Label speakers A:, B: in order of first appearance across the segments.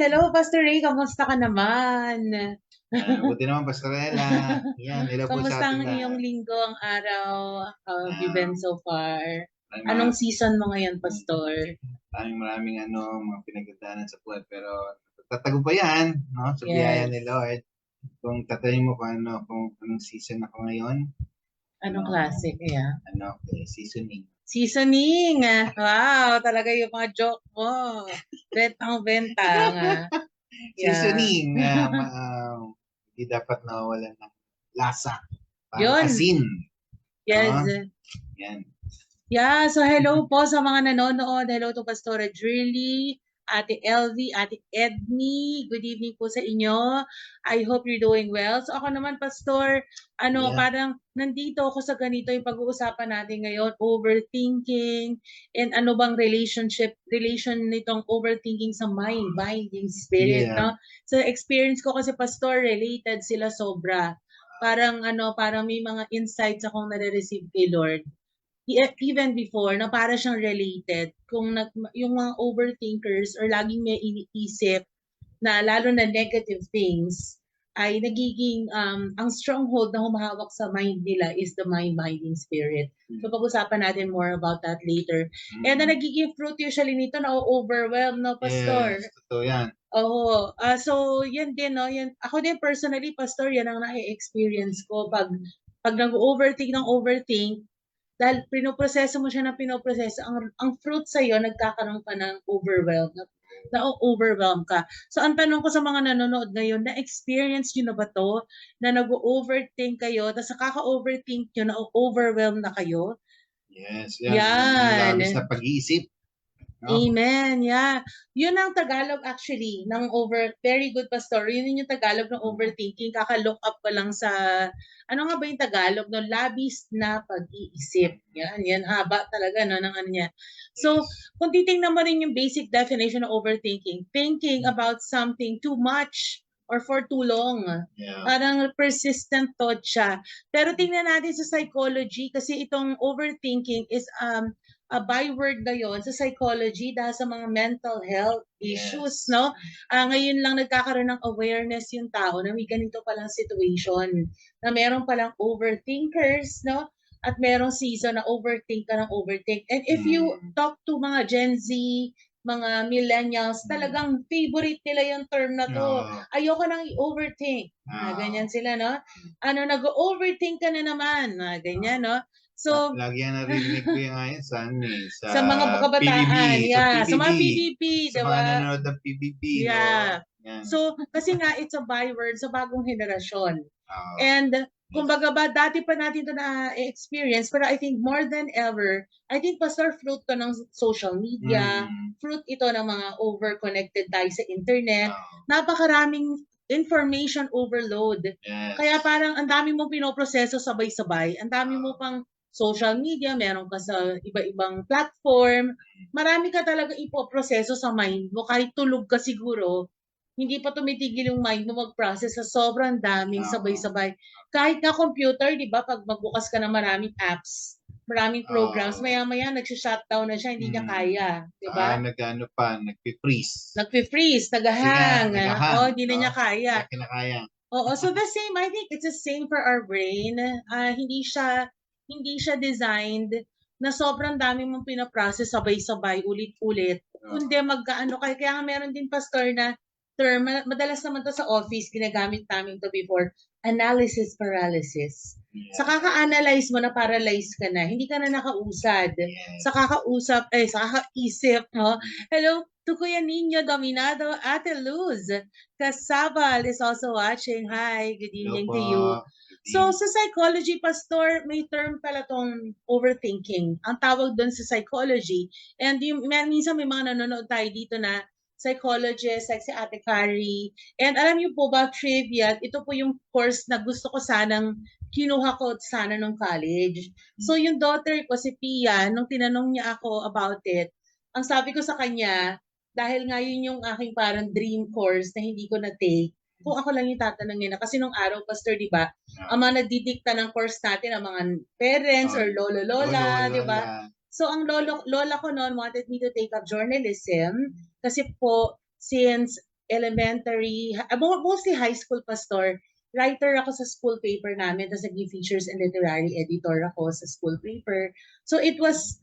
A: Hello, Pastor Ray, kamusta ka naman?
B: Buti naman, Pastorela. Yan, hello po sa
A: Kamusta ang
B: ating
A: iyong
B: lahat.
A: linggo, ang araw? How have you been
B: Um,
A: so far?
B: maraming
A: Anong
B: mga,
A: season mo ngayon, Pastor?
B: maraming mga pinagdadaanan sa buhay, pero tatago pa yan, no? Sa biyaya ni
A: Yes.
B: Lord. Kung tatanungin mo kung anong season ako ngayon,
A: Anong
B: ano,
A: klase kaya?
B: seasoning.
A: Seasoning! Wow, talaga yung mga joke mo. Bentang-bentang. Yeah.
B: Seasoning, hindi dapat nawawalan ng lasa. Parang
A: Yun.
B: asin,
A: Yes.
B: no? Yan.
A: Yeah, so hello po sa mga nanonood. Hello to Pastora Drilly, Ate LV, Ate Edney. Good evening po sa inyo. I hope you're doing well. So ako naman, Pastor,
B: Yeah.
A: parang nandito ako sa ganito yung pag-uusapan natin ngayon, overthinking, and ano bang relation nitong overthinking sa mind, binding spirit,
B: Yeah.
A: no? So experience ko kasi, Pastor, related sila sobra. Parang may mga insights akong nare-receive kay Lord even before na para siyang related yung mga overthinkers or laging may iniisip na lalo na negative things ay nagiging ang stronghold na humahawak sa mind nila is the mind-binding spirit. So pag-usapan natin more about that later. And na nagiging fruit usually nito na overwhelm, no, Pastor?
B: Yes, totoo yan.
A: Oo. So, yan din, no? Yan, ako din personally, Pastor, yan ang na-experience ko pag nag-overthink ng overthink, dahil pinoproseso mo siya ng pinoproseso, ang fruit sa'yo, nagkakaroon ka ng na-overwhelm ka. So, ang tanong ko sa mga nanonood ngayon, na-experience nyo na ba to? Na nag-overthink kayo, tapos kaka-overthink nyo, na-overwhelm na kayo?
B: Yes, yan. Yung
A: Yan.
B: labis na pag-iisip. No?
A: Amen. Yeah. Yun ang Tagalog actually ng very good pastor. Yun yung Tagalog ng overthinking. Kaka-look up ko lang sa ano nga ba yung Tagalog ng labis na pag-iisip. Yan haba talaga no ng ano niya. So, kung titingnan mo rin yung basic definition ng overthinking, thinking about something too much or for too long.
B: Yeah.
A: Parang persistent thought siya. Pero tingnan natin sa psychology kasi itong overthinking is a byword ngayon sa psychology dahil sa mga mental health issues,
B: Yes.
A: no? Ngayon lang nagkakaroon ng awareness yung tao na may ganito palang situation, na meron palang overthinkers, no? At merong season na overthink ka ng overthink. And if you talk to mga Gen Z, mga millennials, talagang favorite nila yung term na to. Ayoko nang i-overthink. Ganyan sila, no? Nag-overthink ka na naman. Ganyan, no? So,
B: lagi yan narinig ko yung ngayon
A: sa mga kabataan,
B: PBB,
A: sa mga PBB,
B: sa mga nanonood ng PBB.
A: Yeah.
B: Yan.
A: So, kasi nga, it's a byword sa bagong henerasyon.
B: Oh.
A: And, kumbaga ba, dati pa natin ito na-experience, pero I think more than ever, I think pastor, fruit to ng social media, fruit ito ng mga over-connected tayo sa internet, napakaraming information overload.
B: Yes.
A: Kaya parang ang dami mong pinoproseso sabay-sabay, ang dami mo pang social media, meron ka sa iba-ibang platform, marami ka talaga ipoproseso sa mind mo, kahit tulog ka siguro, hindi pa tumitigil yung mind mo mag-process sa sobrang daming sabay-sabay. Kahit na computer, di ba, pag magbukas ka ng maraming apps, maraming programs, maya-maya nagsha-shutdown na siya, hindi niya kaya, di ba?
B: Nagpi-freeze.
A: Nagpi-freeze, nag-hang. Hindi na niya kaya.
B: Kinakaya.
A: Oo, so the same, I think it's the same for our brain. Hindi siya designed na sobrang dami mong pinaprocess sabay-sabay, ulit-ulit. Kundi kaya nga meron din pastor na term, madalas naman to sa office, ginagamit namin to before, analysis paralysis. Sa kaka-analyze mo na paralyze ka na, hindi ka na nakausad. Sa kakaisip mo. Hello to Kuya Nino Dominado, Ate Luz. Kasabal is also watching. Hi, good evening to you. So, sa psychology, pastor, may term pala tong overthinking. Ang tawag doon sa psychology. And minsan may mga nanonood tayo dito na psychologist, like si Ate Carrie. And alam niyo po ba, trivia, ito po yung course na gusto ko sanang kinuha ko sana nung college. So, yung daughter ko, si Pia, nung tinanong niya ako about it, ang sabi ko sa kanya, dahil nga yun yung aking parang dream course na hindi ko na-take, kung ako lang yung tatanungin na. Kasi nung araw, pastor, di ba, ang mga nagdidikta ng course natin, ang mga parents or lolo-lola, di ba? So, ang lola ko noon wanted me to take up journalism kasi po, since elementary, mostly high school, pastor. Writer ako sa school paper namin, tapos naging features and literary editor ako sa school paper. So it was,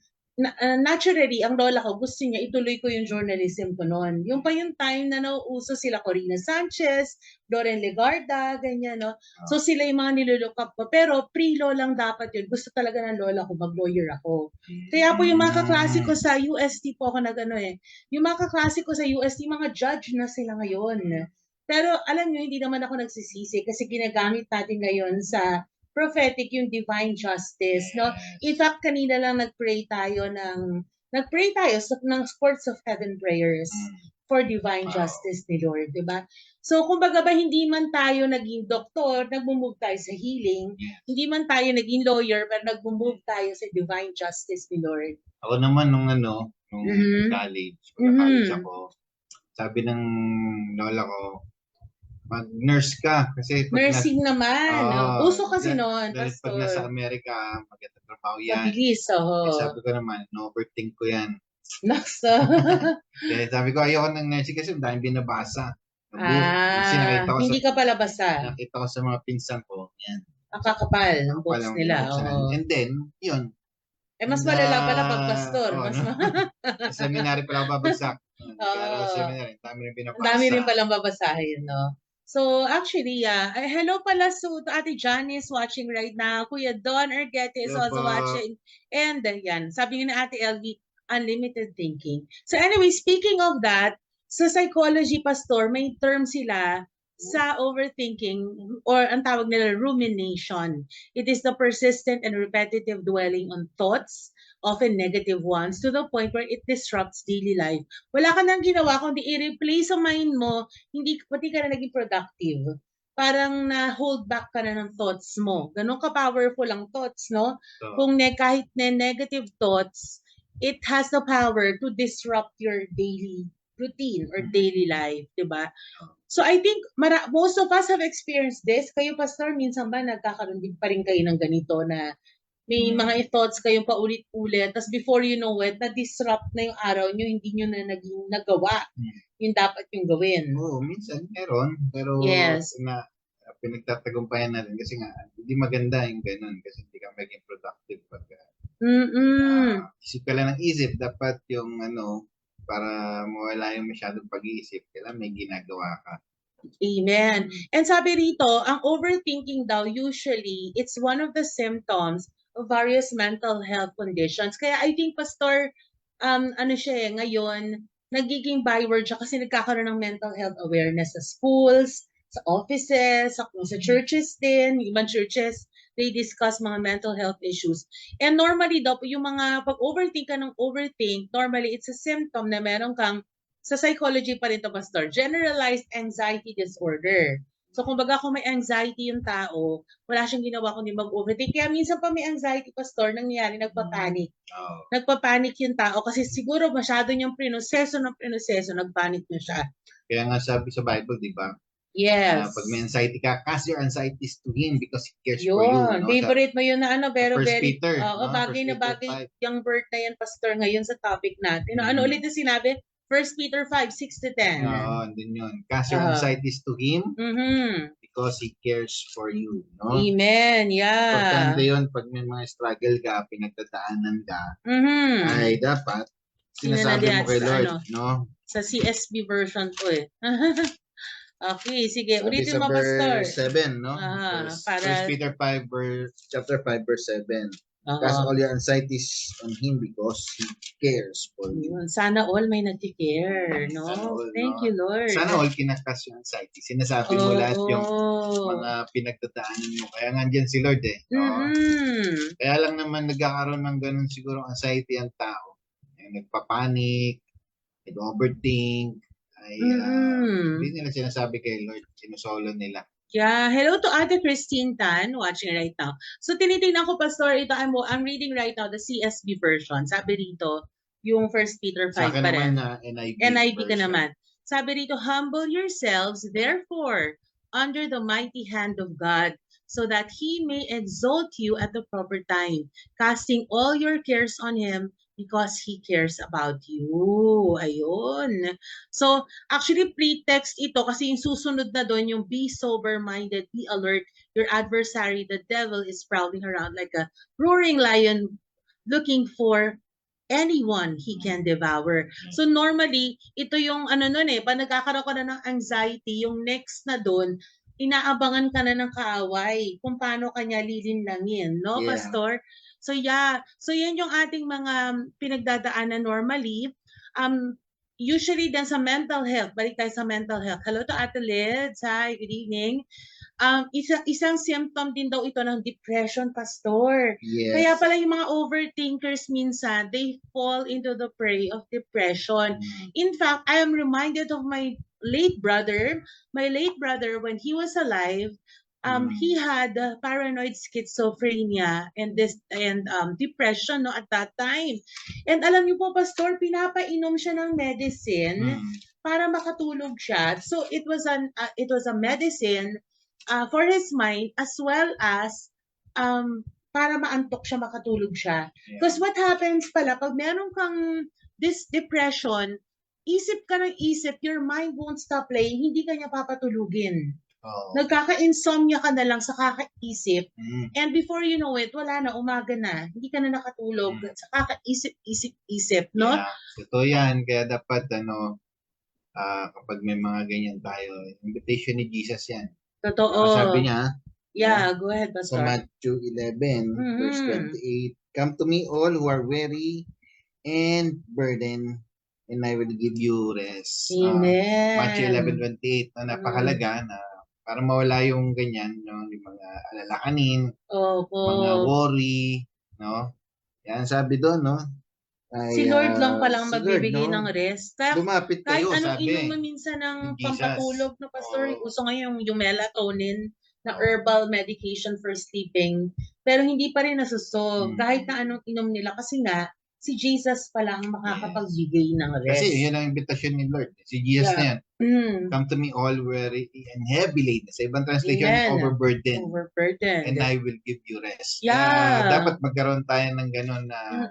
A: naturally, ang lola ko, gusto niya, ituloy ko yung journalism ko noon. Yung pa yung time na nauuso sila Corina Sanchez, Loren Legarda, ganyan, no? So sila yung mga nilulook up ko. Pero pre-law lang dapat yun. Gusto talaga ng lola ko, mag-lawyer ako. Kaya po yung mga kaklase ko sa UST po ako nag-ano eh. Yung mga kaklase ko sa UST, mga judge na sila ngayon. Pero alam nyo, hindi naman ako nagsisisi kasi ginagamit natin ngayon sa prophetic yung divine justice, no? In fact, kanina lang nagpray tayo ng Courts of Heaven prayers for divine justice ni Lord, di ba? So, kumbaga ba, hindi man tayo naging doktor, nag-move tayo sa healing, hindi man tayo naging lawyer, pero nag-move tayo sa divine justice ni Lord.
B: Ako naman nung college, college ako, sabi ng lola ko, mag-nurse ka kasi
A: nursing naman. Uso kasi noon,
B: dahil pag
A: pastor.
B: nasa Amerika, maganda trabaho yan.
A: Mabilis,
B: Sabi ko naman, no-overthink ko yan.
A: Nakso.
B: Kaya sabi ko, ayoko ng nursing kasi daming binabasa.
A: Hindi ka pala basa.
B: Nakita ko sa mga pinsan ko, yan.
A: Ang kakapal ng books nila.
B: And then, yun.
A: Mas malala pala pag pastor.
B: Seminary pala ako babagsak. Seminary, dami rin binabasa.
A: Dami rin palang babasahin, no? So, actually, hello pala to Ate Janice watching right now. Kuya Don Erguete is also watching. And yan, sabi nga ni Ate LV, unlimited thinking. So anyway, speaking of that, sa psychology, pastor, may term sila sa overthinking or ang tawag nila rumination. It is the persistent and repetitive dwelling on thoughts, often negative ones, to the point where it disrupts daily life. Wala ka nang ginawa kundi i-replay sa mind mo, pati ka na naging productive. Parang na-hold back ka na ng thoughts mo. Ganon ka-powerful ang thoughts, no? Kung kahit na negative thoughts, it has the power to disrupt your daily routine or daily life, di ba? So I think most of us have experienced this. Kayo, pastor, minsan ba nagkakaroon din pa rin kayo ng ganito na may mga thoughts kayong paulit-ulit, tapos before you know it, na-disrupt na yung araw nyo, hindi nyo na naging nagawa yung dapat yung gawin.
B: Oo, minsan meron, pero pinagtatagumpayan natin kasi nga, hindi maganda yung ganun kasi hindi ka maging productive pag isip ka lang ng isip, dapat yung para mawala yung masyadong pag-iisip, kailangan may ginagawa ka.
A: Amen. And sabi rito, ang overthinking daw usually, it's one of the symptoms of various mental health conditions. Kaya I think, pastor, ngayon, nagiging byword siya kasi nagkakaroon ng mental health awareness sa schools, sa offices, sa churches din. Ibang churches, they discuss mga mental health issues. And normally daw, yung mga pag-overthink ka ng overthink, normally it's a symptom na meron kang, sa psychology pa rin to, pastor, generalized anxiety disorder. So kumbaga kung may anxiety yung tao, wala siyang ginawa kundi mag-overthink. Kaya minsan pa may anxiety, pastor, nangyayari, nagpapanik. Nagpapanik yung tao kasi siguro masyado niyang prinoseso, nagpanik na siya.
B: Kaya nga sabi sa Bible, di ba?
A: Yes.
B: Pag may anxiety ka, cast your anxieties to Him because He cares for you. No?
A: Favorite mo yun na pero
B: First
A: very,
B: Peter,
A: bagay na bagay yung birth na yan, pastor, ngayon sa topic natin. Ano ulit na sinabi? 1 Peter 5, 6-10.
B: Oo, din yun. Cast your anxieties to Him because He cares for you. No?
A: Amen, yeah.
B: Importante yun, pag may mga struggle ka, pinagdadaanan ka, ay dapat sinasabi mo kay Lord. No?
A: Sa CSB version ko eh. Okay, sige.
B: Sabi
A: Ulitin mo, pastor.
B: Verse 7, no? 1 Peter 5, chapter 5, verse 7. Cast all your anxieties on Him because He cares for you.
A: Sana all may nag-care, no? Thank you, Lord.
B: Sana all kinakas yung anxiety. Sinasabi mo lahat yung mga pinagdadaanan mo. Kaya nga dyan si Lord eh. No? Kaya lang naman nagkakaroon ng ganun siguro anxiety ang tao. Nagpapanik, nag-overthink, hindi nila sinasabi kay Lord. Sinusolo nila.
A: Yeah, hello to Ate Christine Tan watching right now. So tinitingnan ko, pastor, ito I'm reading right now the CSB version. Sabi rito, yung 1 Peter 5 pa rin. NIV ka naman. Sabi rito, humble yourselves therefore under the mighty hand of God, so that He may exalt you at the proper time, casting all your cares on Him Because He cares about you. Ayun. So, actually, pretext ito kasi yung susunod na doon, yung be sober-minded, be alert. Your adversary, the devil, is prowling around like a roaring lion looking for anyone he can devour. So normally, ito yung ano nun pag nagkakaroon ka na ng anxiety, yung next na doon, inaabangan ka na ng kaaway kung paano kanya lilinlangin, no,
B: Yeah.
A: Pastor? So yeah, so yan yung ating mga pinagdadaanan normally. Usually then sa mental health, balik tayo sa mental health. Hello to Ate Lids, hi, good evening. Isang symptom din daw ito ng depression, Pastor.
B: Yes.
A: Kaya pala yung mga overthinkers minsan, they fall into the prey of depression. In fact, I am reminded of my late brother. My late brother, when he was alive, he had paranoid schizophrenia and depression no at that time. And alam niyo po, Pastor, pinapainom siya ng medicine para makatulog siya. So it was a medicine for his mind as well as para maantok siya, makatulog siya. Because what happens pala, pag meron kang this depression, isip ka ng isip, your mind won't stop playing, hindi ka niya papatulugin. Nagkaka-insomnia ka na lang sa kakaisip. And before you know it, wala na, umaga na. Hindi ka na nakatulog sa kakaisip-isip, no?
B: Yeah. Totoo yan. Kaya dapat, kapag may mga ganyan tayo, invitation ni Jesus yan.
A: Totoo.
B: Sabi niya,
A: yeah, go ahead,
B: sa
A: Pastor.
B: Matthew 11, verse 28, "Come to me all who are weary and burdened, and I will give you rest."
A: Amen.
B: Matthew 11:28, napakalaga na para mawala yung ganyan, no, yung mga alalahanin, mga worry, no? Yan sabi doon, no?
A: Si Lord lang palang magbibigay ng rest.
B: Lumapit
A: kahit
B: kayo,
A: anong
B: sabi.
A: inom mo minsan ng
B: Jesus.
A: pampatulog, no, Pastor, uso ngayon yung melatonin na herbal medication for sleeping, pero hindi pa rin nasusolve kahit na anong inom nila kasi nga si Jesus pa lang makakapagbigay ng rest.
B: Kasi yun ang invitation ni Lord. Si Jesus na yan. Come to me all weary and heavy laden. Sa ibang translation, overburdened. And I will give you rest.
A: Yeah.
B: Dapat magkaroon tayo ng gano'n na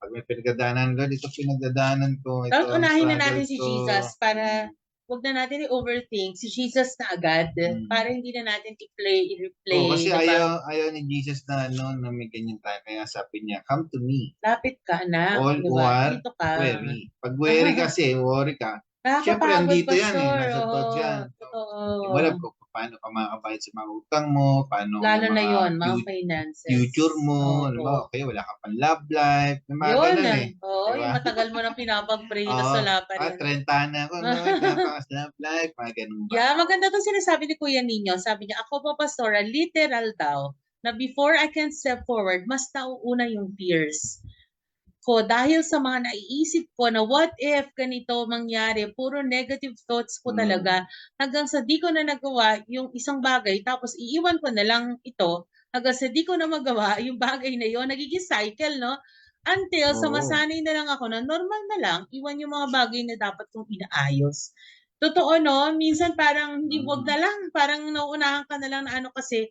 B: pag may pinagdadaanan, Lord, ito pinagdadaanan ko.
A: Dapat unahin na natin si Jesus para wag na natin i-overthink. Si Jesus na agad para hindi na natin i-replay.
B: Kasi ayaw ni Jesus na na may ganyan tayo. Kaya sabi niya, come to me.
A: Lapit ka na.
B: All who are weary. Pag weary kasi, worry ka. Siyempre, andito yan nasa thoughts yan. Wala ko paano ka makakabayad sa mga utang mo, paano
A: lalo na yun, mga finances.
B: Future mo, okay, wala ka pang love life. May mga ganun
A: Oo, yung matagal mo nang pinapag-pray na wala pa rin.
B: 30 na ako, napakas love life, mga ganun ba?
A: Yeah, maganda itong sinasabi ni Kuya Nino. Sabi niya, ako po, Pastora, literal daw, na before I can step forward, mas nauuna yung fears ko dahil sa mga naiisip ko na what if ganito mangyari, puro negative thoughts po talaga hanggang sa di ko na nagawa yung isang bagay tapos iiwan ko na lang ito hanggang sa di ko na magawa yung bagay na yon, nagiging cycle, no? Until sa masanay na lang ako na normal na lang iwan yung mga bagay na dapat kong inaayos. Totoo, no? Minsan parang hindi, wag na lang, parang nauunahan ka na lang na ano kasi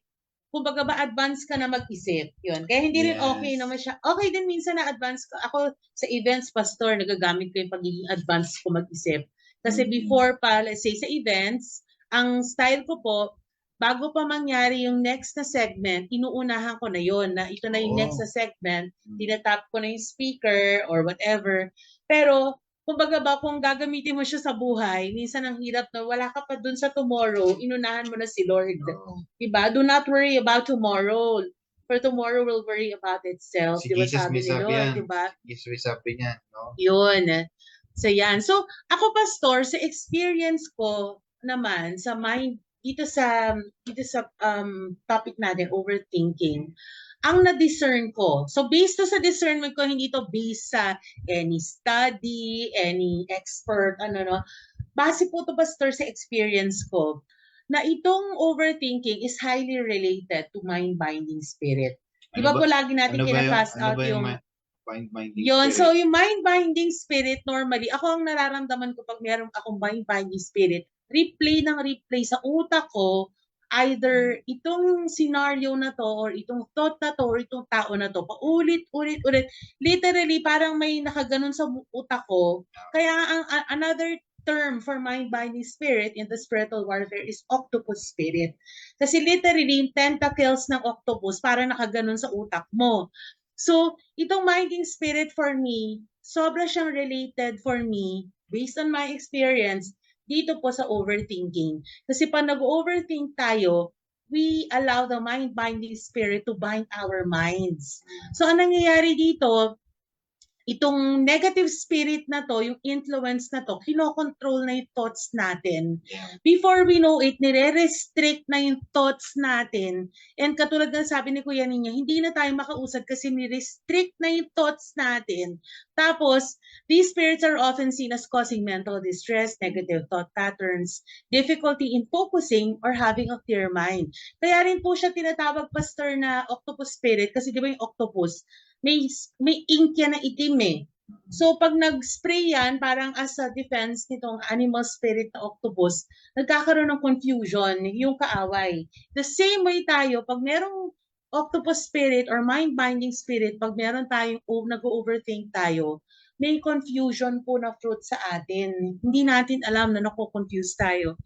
A: kumbaga ba advance ka na mag-isip. Yun. Kaya hindi rin okay naman siya. Okay din minsan na advance ko. Ako sa events, Pastor, nagagamit ko yung pagiging advance ko mag-isip. Kasi before pa, let's say sa events, ang style ko po, bago pa mangyari yung next na segment, inuunahan ko na yon na ito na yung next na segment, tinatap ko na yung speaker or whatever. Pero kumbaga ba, kung gagamitin mo siya sa buhay, minsan ang hirap na wala ka pa dun sa tomorrow, inunahan mo na si Lord. Diba? Do not worry about tomorrow. For tomorrow will worry about itself.
B: Si
A: diba
B: Jesus
A: sabi ni Lord? Diba?
B: Jesus sabi niya, no?
A: Yun. So yan. So ako, Pastor, sa experience ko naman, sa mind, dito sa topic natin, overthinking, ang na-discern ko. So based sa discernment ko, hindi to based sa any study, any expert, base po to, Pastor, sa experience ko, na itong overthinking is highly related to mind-binding spirit. Di ba po lagi natin kina-cast out yung mind-binding spirit? So yung mind-binding spirit, normally, ako ang nararamdaman ko pag meron akong mind-binding spirit, replay ng replay sa utak ko, either itong scenario na to or itong thought na to or itong tao na to, paulit-ulit, literally parang may nakaganon sa utak ko. Kaya another term for mind, body, spirit in the spiritual warfare is octopus spirit. Kasi literally, yung tentacles ng octopus parang nakaganon sa utak mo. So, itong minding spirit for me, sobra siyang related for me, based on my experience, dito po sa overthinking. Kasi pag nag-overthink tayo, we allow the mind-binding spirit to bind our minds. So, ang nangyayari dito, itong negative spirit na to, yung influence na to, kinokontrol na yung thoughts natin. Before we know it, nire-restrict na yung thoughts natin. And katulad ng sabi ni Kuya Ninya, hindi na tayo makausad kasi nire-restrict na yung thoughts natin. Tapos, these spirits are often seen as causing mental distress, negative thought patterns, difficulty in focusing, or having a clear mind. Kaya rin po siya tinatawag, Pastor, na octopus spirit kasi di ba yung octopus, may ink yan na itim eh. So pag nag-spray yan, parang as a defense nitong animal spirit na octopus, nagkakaroon ng confusion yung kaaway. The same way tayo, pag merong octopus spirit or mind-binding spirit, pag meron tayong nag-overthink tayo, may confusion po na fruit sa atin. Hindi natin alam na nako-confuse tayo.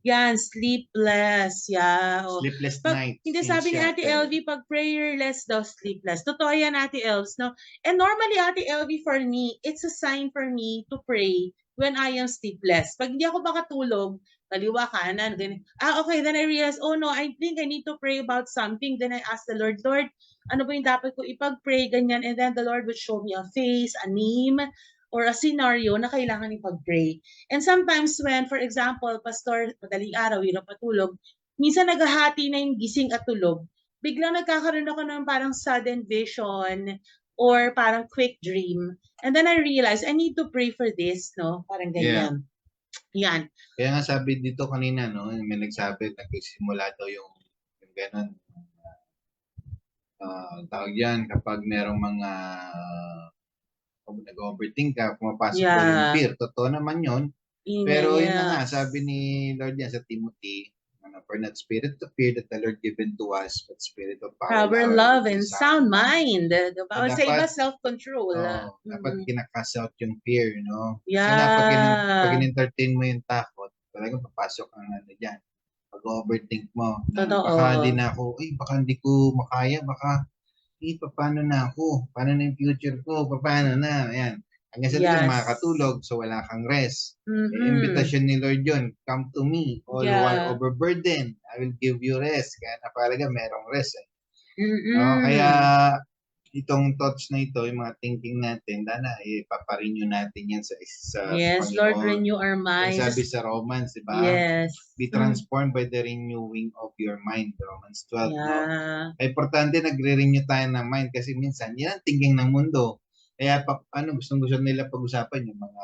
A: Yan, sleepless. Yeah.
B: Sleepless
A: night. Hindi sabi ni Ate LV, pag prayerless daw, sleepless. Totoo yan, Ate Elves, no? And normally, Ate LV, for me, it's a sign for me to pray when I am sleepless. Pag hindi ako makatulog, kaliwa, kanan, ganyan. Okay, then I realize, oh no, I think I need to pray about something. Then I ask the Lord, ano ba yung dapat ko ipag-pray, ganyan. And then the Lord would show me a face, a name, or a scenario na kailangan ipag-pray. And sometimes when, for example, Pastor, madaling araw, hirap patulog, minsan naghahati na yung gising at tulog, biglang nagkakaroon ako ng parang sudden vision or parang quick dream. And then I realize, I need to pray for this, no? Parang ganyan. Yeah. Yan.
B: Kaya nga sabi dito kanina, no? May nagsabi, nagsimula daw yung ganun. Tawag yan, kapag merong mga kung nag-overthink ka, pumapasok ko yung fear. Totoo naman yun. Pero yun na nga, sabi ni Lord yan sa Timothy, for not spirit of fear that the Lord given to us, but spirit of
A: power, love, and sound mind. Diba? O sa iba, self-control.
B: Dapat kinakast out yung fear, no?
A: Yeah.
B: So pag in-entertain mo yung takot, talagang papasok ang ano dyan. Pag-overthink mo. Baka hindi na ako, baka hindi ko makaya, baka paano na ako? Paano na yung future ko? Paano na? Ayan. Hanggang sa yes. Makakatulog, so wala kang rest. Invitation ni Lord yun, come to me, all who are overburdened. I will give you rest. Kaya napalaga merong rest. Kaya itong thoughts na ito, yung mga thinking natin, dana, ipaparenew natin yan sa
A: yes, Panginoon. Lord, renew our minds.
B: Sabi sa Romans, di ba?
A: Yes.
B: Be transformed by the renewing of your mind. Romans 12, no? Importante nagre-renew tayo ng mind kasi minsan, yan ang thinking ng mundo. Kaya, gustong-gusto nila pag-usapan yung mga,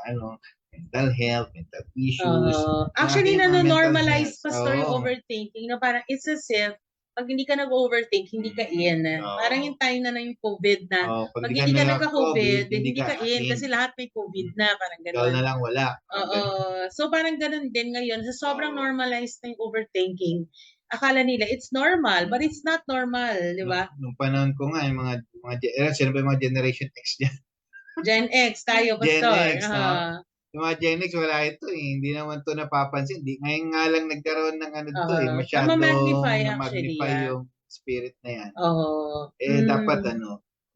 B: mental health, mental issues.
A: Actually, normalize, Pastor, yung overthinking. No? Parang it's as if, pag hindi ka nag-overthink, hindi ka in. Parang yung time na yung COVID na. Pag hindi ka nagka-COVID, hindi ka in. Kasi lahat may COVID na. Parang gano'n.
B: Ikaw na lang wala.
A: So parang gano'n din ngayon. So sobrang normalized na yung overthinking. Akala nila, it's normal. But it's not normal. Di ba?
B: Nung panahon ko nga, yung mga sino ba yung mga Generation X dyan?
A: Gen X, tayo, Pastor.
B: Gen X, no? Yung mga Gen X, wala ito eh. Hindi naman ito napapansin. Ngayon nga lang nagkaroon ng masyado
A: magnify
B: yung spirit na yan. Dapat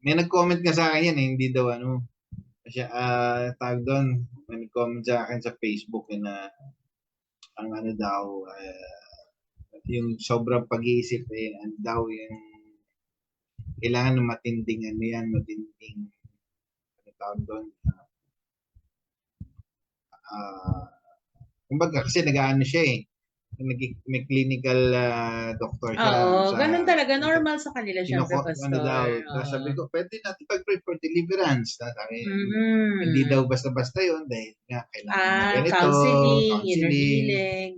B: may nag-comment nga sa akin yan hindi daw tawag doon, may nag-comment sa akin sa Facebook na ang daw, yung sobrang pag-iisip daw yung kailangan ng matinding matinding tawag doon, kumbaga kasi nag-aano siya may clinical doctor siya.
A: Ganun talaga. Normal sa kanila syempre, Pastor.
B: Sabi ko, pwede natin pag-pray for deliverance. Sabi, hindi daw basta-basta yun dahil nga kailangan na ganito.
A: Counseling, inner healing.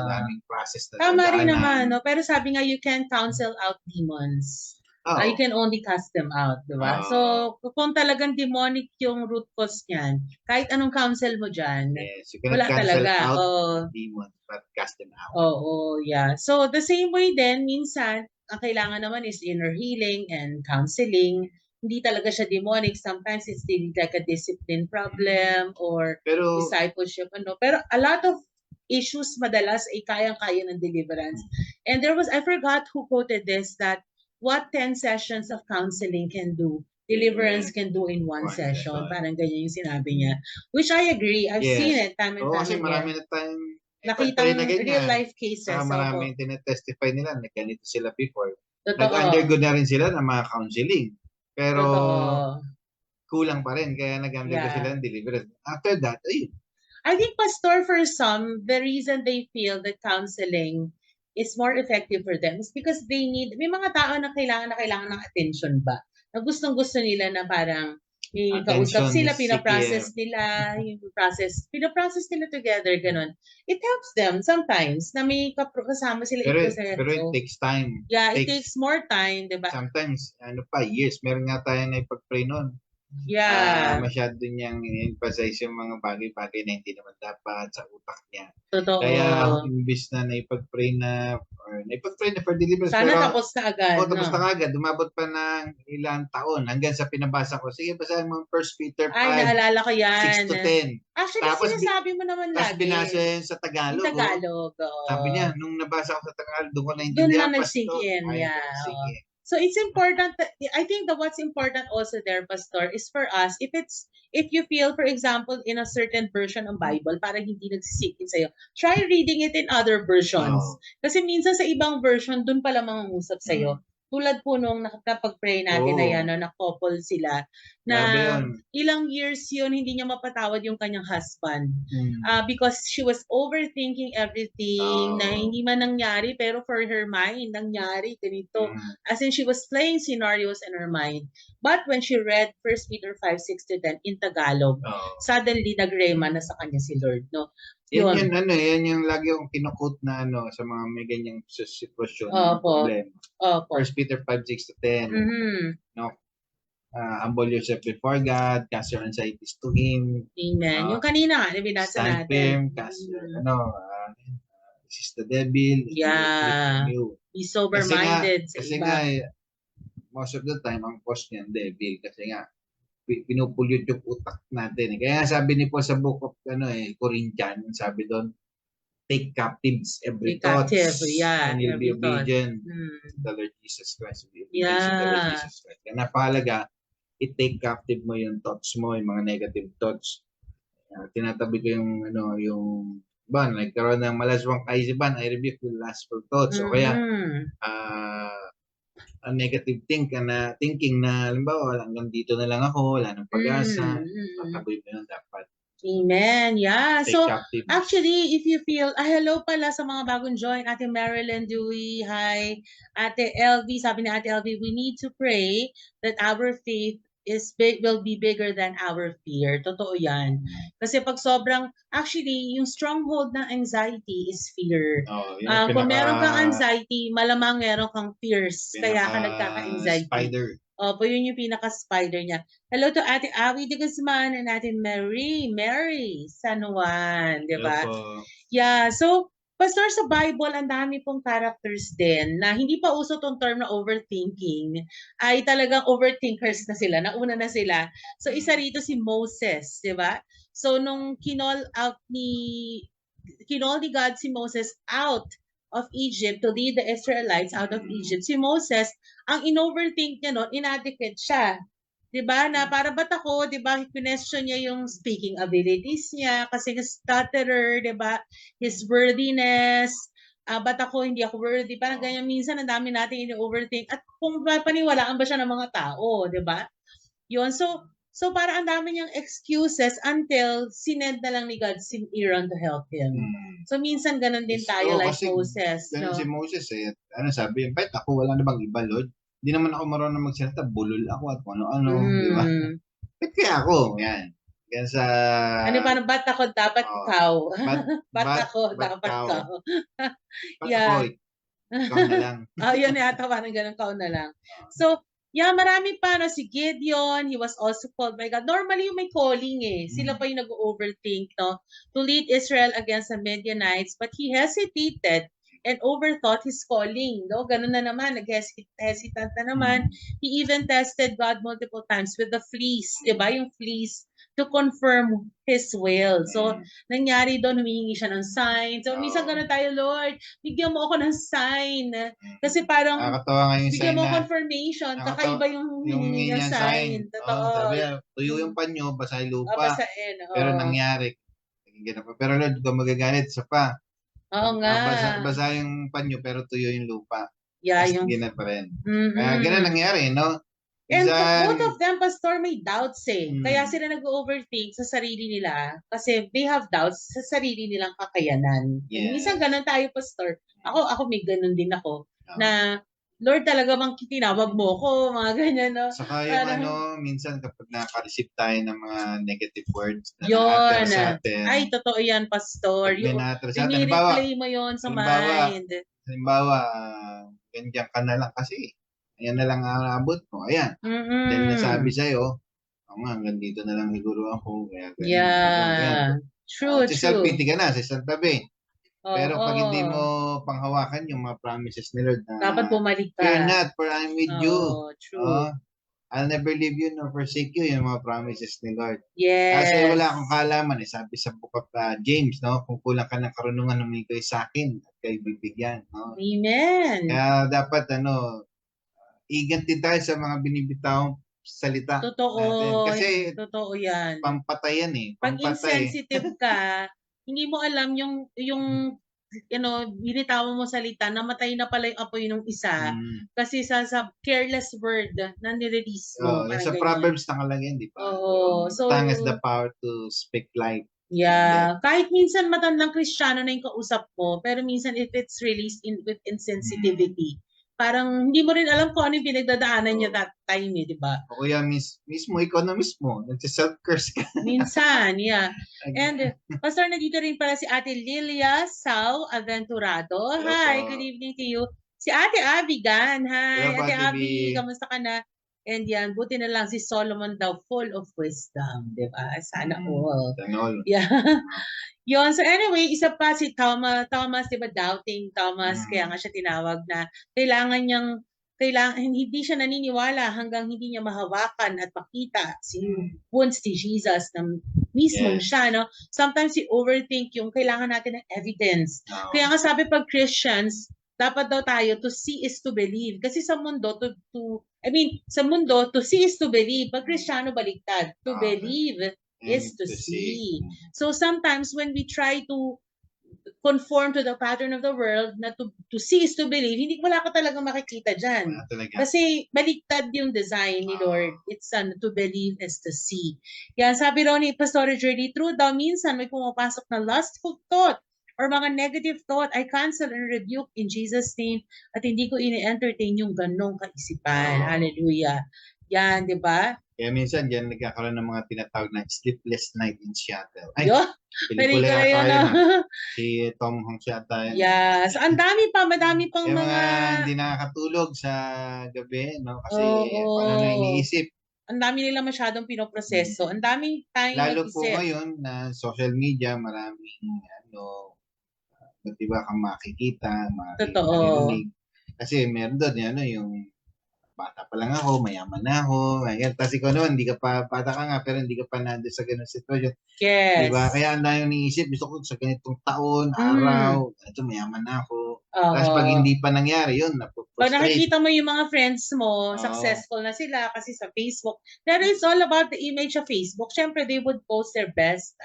B: Daming process na
A: tama rin naman, no? Pero sabi nga, you can counsel out demons. You can only cast them out, di ba? So, kung talagang demonic yung root cause niyan, kahit anong counsel mo dyan,
B: yes, you cannot
A: wala
B: cancel
A: talaga.
B: out demons, but cast them out.
A: Oo, yeah. So, the same way din, minsan, ang kailangan naman is inner healing and counseling. Hindi talaga siya demonic. Sometimes it's really like a discipline problem or discipleship. Pero a lot of issues madalas ay kayang-kaya ng deliverance. And I forgot who quoted this, that what 10 sessions of counseling can do, deliverance can do in one session. Parang ganyan yung sinabi niya. Which I agree. I've seen it time and time
B: kasi
A: again.
B: marami na tayong
A: nakita ng real life cases.
B: Maraming tinetestify nila na ganito sila before.
A: Totoo.
B: Nag-undergo na rin sila ng mga counseling. Pero
A: Totoo.
B: kulang pa rin. Kaya nag-undergo sila ng deliverance. After that, ayun.
A: I think, Pastor, for some, the reason they feel that counseling is more effective for them is because may mga tao na kailangan ng attention ba? Na gustong-gusto nila na parang may kausap sila, pinaprocess nila together, ganun. It helps them sometimes na may kasama sila.
B: Pero it takes time.
A: Yeah, it takes more time, diba?
B: Sometimes, years. Meron nga tayo na ipag-pray nun.
A: Yeah.
B: Masyado niyang emphasize yung mga bagay-bagay na hindi naman dapat sa utak niya.
A: Totoo.
B: Kaya, imbis na naipag-pray na for deliverance.
A: Sana tapos na agad.
B: Tapos na agad. Dumabot pa ng ilang taon hanggang sa pinabasa ko. Sige, basahin mo 1 Peter 5.
A: Ay, naalala ko yan.
B: 6 to 10.
A: Actually, tapos, sinasabi mo naman lagi.
B: Tapos binasa yan sa Tagalog.
A: Tagalog.
B: Sabi niya, nung nabasa ko sa Tagalog, doon ko
A: Doon
B: naintindihan.
A: na nag-sink in. Yeah. So it's important I think that what's important also there, Pastor, is for us, if you feel, for example, in a certain version ng Bible, parang hindi nagsisik in sa'yo, try reading it in other versions. Kasi minsan sa ibang version, dun pala mangungusap sa'yo. Tulad po nung nakapag-pray natin na yan, na couple sila, na ilang years yun, hindi niya mapatawad yung kanyang husband. Because she was overthinking everything, na hindi man nangyari, pero for her mind, nangyari, ganito. As in, she was playing scenarios in her mind. But when she read 1 Peter 5, 6 to 10 in Tagalog, suddenly nagrema na sa kanya si Lord, no?
B: Yan yung lagi yung kino-quote na sa mga may ganyang sitwasyon, problema. 1 Peter 5, 6 to 10. No? Humble yourself before God, cast your anxieties to Him.
A: Amen. Yung kanina nga, binasa natin.
B: Stand firm, cast your, resist the devil.
A: Yeah. Be sober-minded.
B: Kasi nga, most of the time, ang cause niyan, devil. Kasi nga, pinupulyot yung utak natin. Kaya sabi ni Paul sa book of Corinthians, sabi doon, take captives every thought and you'll be obedient to the Lord Jesus Christ. Kaya napakalaga, i-take captive mo yung thoughts mo, yung mga negative thoughts. Tinatabi ko yung nagkaroon ng malaswang kaisipan, I rebuke the lustful thoughts. O kaya, a negative thinking na halimbawa hanggang dito na lang ako, wala nang pag-asa, tataboy mo yun dapat.
A: Amen. Yeah. So,
B: captive.
A: Actually, if you feel, hello pala sa mga bagong join, Ate Marilyn Dewey, hi, Ate LV, sabi ni Ate LV, we need to pray that our faith will be bigger than our fear. Totoo yan. Kasi pag sobrang, actually, yung stronghold ng anxiety is fear. Kung meron kang anxiety, malamang meron kang fears. Kaya ka nagkaka-anxiety.
B: Spider.
A: Opo, yun yung pinaka-spider niya. Hello to Ate Awi de Guzman and Ate Mary San Juan. Diba? Yeah, so, Pastor, sa Bible, ang dami pong characters din na hindi pa uso tong term na overthinking, ay talagang overthinkers na sila, nauna na sila. So, isa rito si Moses, di ba? So, nung kinol ni God si Moses out of Egypt to lead the Israelites out of Egypt, si Moses, ang in-overthink niya noon, inadequate siya. Diba? Na para ba't ako, diba, question niya yung speaking abilities niya kasi stutterer, diba? His worthiness, ba't ako, hindi ako worthy. Parang ganyan, minsan ang dami natin ini-overthink at kung paniwalaan ba siya ng mga tao, diba? Yun, so para ang dami niyang excuses until sinend na lang ni God si Aaron to help him. So minsan ganun din tayo like Moses.
B: Ganun si Moses sabi, bakit ako, wala na bang iba, Lord? Hindi naman ako marunong magsalita, bulol ako at ano-ano, di ba? Ba't kaya ako? Yan. Yan sa...
A: parang ba't ako dapat ikaw? Ba't ako dapat ikaw?
B: Yeah. Ikaw na lang.
A: Yun yata, parang ganun, ikaw na lang. So, yeah, marami pa, no? Si Gideon, he was also called by God. Normally, yung may calling eh. Sila pa yung nag-overthink, no? To lead Israel against the Midianites, but he hesitated and overthought his calling, no? Ganun na naman, nag-hesitant na naman. He even tested God multiple times with the fleece, diba? Yung fleece to confirm his will. So, nangyari doon, humihingi siya ng sign. So, minsan ganun tayo, Lord, bigyan mo ako ng sign. Kasi parang,
B: Nakakatawa nga yung
A: bigyan
B: sign
A: mo
B: na,
A: confirmation, kakaiba yung hiningi niya sign. Totoo.
B: Sabi niya, tuyo yung panyo, basa yung lupa.
A: Basahin,
B: Pero nangyari. Pero Lord, kung magagalit, isa pa.
A: Oo nga.
B: Basa yung panyo, pero tuyo yung lupa.
A: Yeah,
B: Tapos
A: yung...
B: hindi na pa rin. Kaya ganun nangyari, no?
A: And both of them, Pastor, may doubts eh. Kaya sila nag-overthink sa sarili nila kasi they have doubts sa sarili nilang kakayanan.
B: Yes.
A: Minsan ganun tayo, Pastor. Ako may ganun din ako. Na, Lord, talaga bang tinawag mo ko? Mga ganyan, no?
B: Saka yung minsan kapag naka-receive tayo ng mga negative words na na-utter sa atin.
A: Ay, totoo yan, Pastor. Yung replay mo yon sa mind.
B: Halimbawa, ganyan ka na lang kasi. Ayan na lang ang abot mo. Ayan. Then nasabi sa'yo, nga, hanggang dito na lang siguro ako. Kaya,
A: yeah. True, true.
B: Self-pity ka na sa isang tabi. Pero pag hindi mo panghawakan yung mga promises ni Lord na
A: dapat bumalik ka.
B: Fear not, for I'm with you.
A: True.
B: I'll never leave you nor forsake you, yung mga promises ni Lord.
A: Yes.
B: Kasi wala akong kaalaman. Sabi sa book of James, no? Kung kulang ka ng karunungan, humingi kayo sa akin at kayo bibigyan. No?
A: Amen.
B: Kaya dapat, iganti tayo sa mga binibitawang salita.
A: Totoo.
B: Natin. Kasi,
A: totoo yan.
B: Pampatayan eh.
A: Pag insensitive ka, hindi mo alam yung binitawan mo salita, namatay na pala yung apoy ng isa. Kasi sa careless word na nirelease mo.
B: Sa Proverbs nakalagay, di ba?
A: So,
B: tongue has the power to speak life.
A: Yeah. Kahit minsan matandang Kristiyano na yung kausap mo, pero minsan if it's released with insensitivity, parang hindi mo rin alam kung ano yung pinagdadaanan niya that time eh, di ba?
B: O kaya mismo, ikaw na mismo, nagsiself-curse ka.
A: Minsan, yeah. And, Pastor, nandito rin pala si Ate Lilia Sau Aventurado. Hi, good evening to you. Si Ate Abby Gan. Hi, Ate Abby, kamusta ka na? And yan, buti na lang si Solomon daw, full of wisdom, di ba? Sana all. Yeah. Yun. So anyway, isa pa si Thomas, di ba, doubting Thomas, kaya nga siya tinawag na kailangan hindi siya naniniwala hanggang hindi niya mahawakan at makita si wounds ni Jesus na mismo siya, no? Sometimes we overthink yung kailangan natin ng evidence. Kaya nga sabi pag Christians, dapat daw tayo to see is to believe. Kasi sa mundo, sa mundo, to see is to believe. Pag Kristiyano, baliktad. To believe is to see. So sometimes when we try to conform to the pattern of the world, na to see is to believe, wala ka talagang makikita dyan. Kasi baliktad yung design ni Lord. It's to believe is to see. Yan, sabi raw ni Pastor Jordy, true daw, minsan may pumapasok na lustful thought or mga negative thought, I cancel and rebuke in Jesus' name at hindi ko ini-entertain yung ganong kaisipan. Hallelujah. Yan, di ba?
B: Kaya minsan dyan nagkakaroon ng mga tinatawag na sleepless night in Seattle. Ay,
A: pelikula yun.
B: Si Tom Hanks yata.
A: Yes. Ang madami pang mga
B: hindi nakakatulog sa gabi, no? Kasi paano na iniisip.
A: Ang dami nila masyadong pinoproseso. Ang daming tayong
B: lalo po ngayon na social media, maraming iba kang makikita, marinig. Kasi meron doon, yung bata pa lang ako, mayaman na ako. Tapos ikaw naman, hindi ka pa, bata ka nga, pero hindi ka pa nandun sa ganun sitwasyon.
A: Yes.
B: Diba? Kaya ang dami niisip, gusto ko sa ganitong taon, araw, ito mayaman na ako. Tapos pag hindi pa nangyari, yun, napuprostrate.
A: Pag nakikita mo yung mga friends mo, successful na sila kasi sa Facebook. Pero it's all about the image of Facebook. Siyempre, they would post their best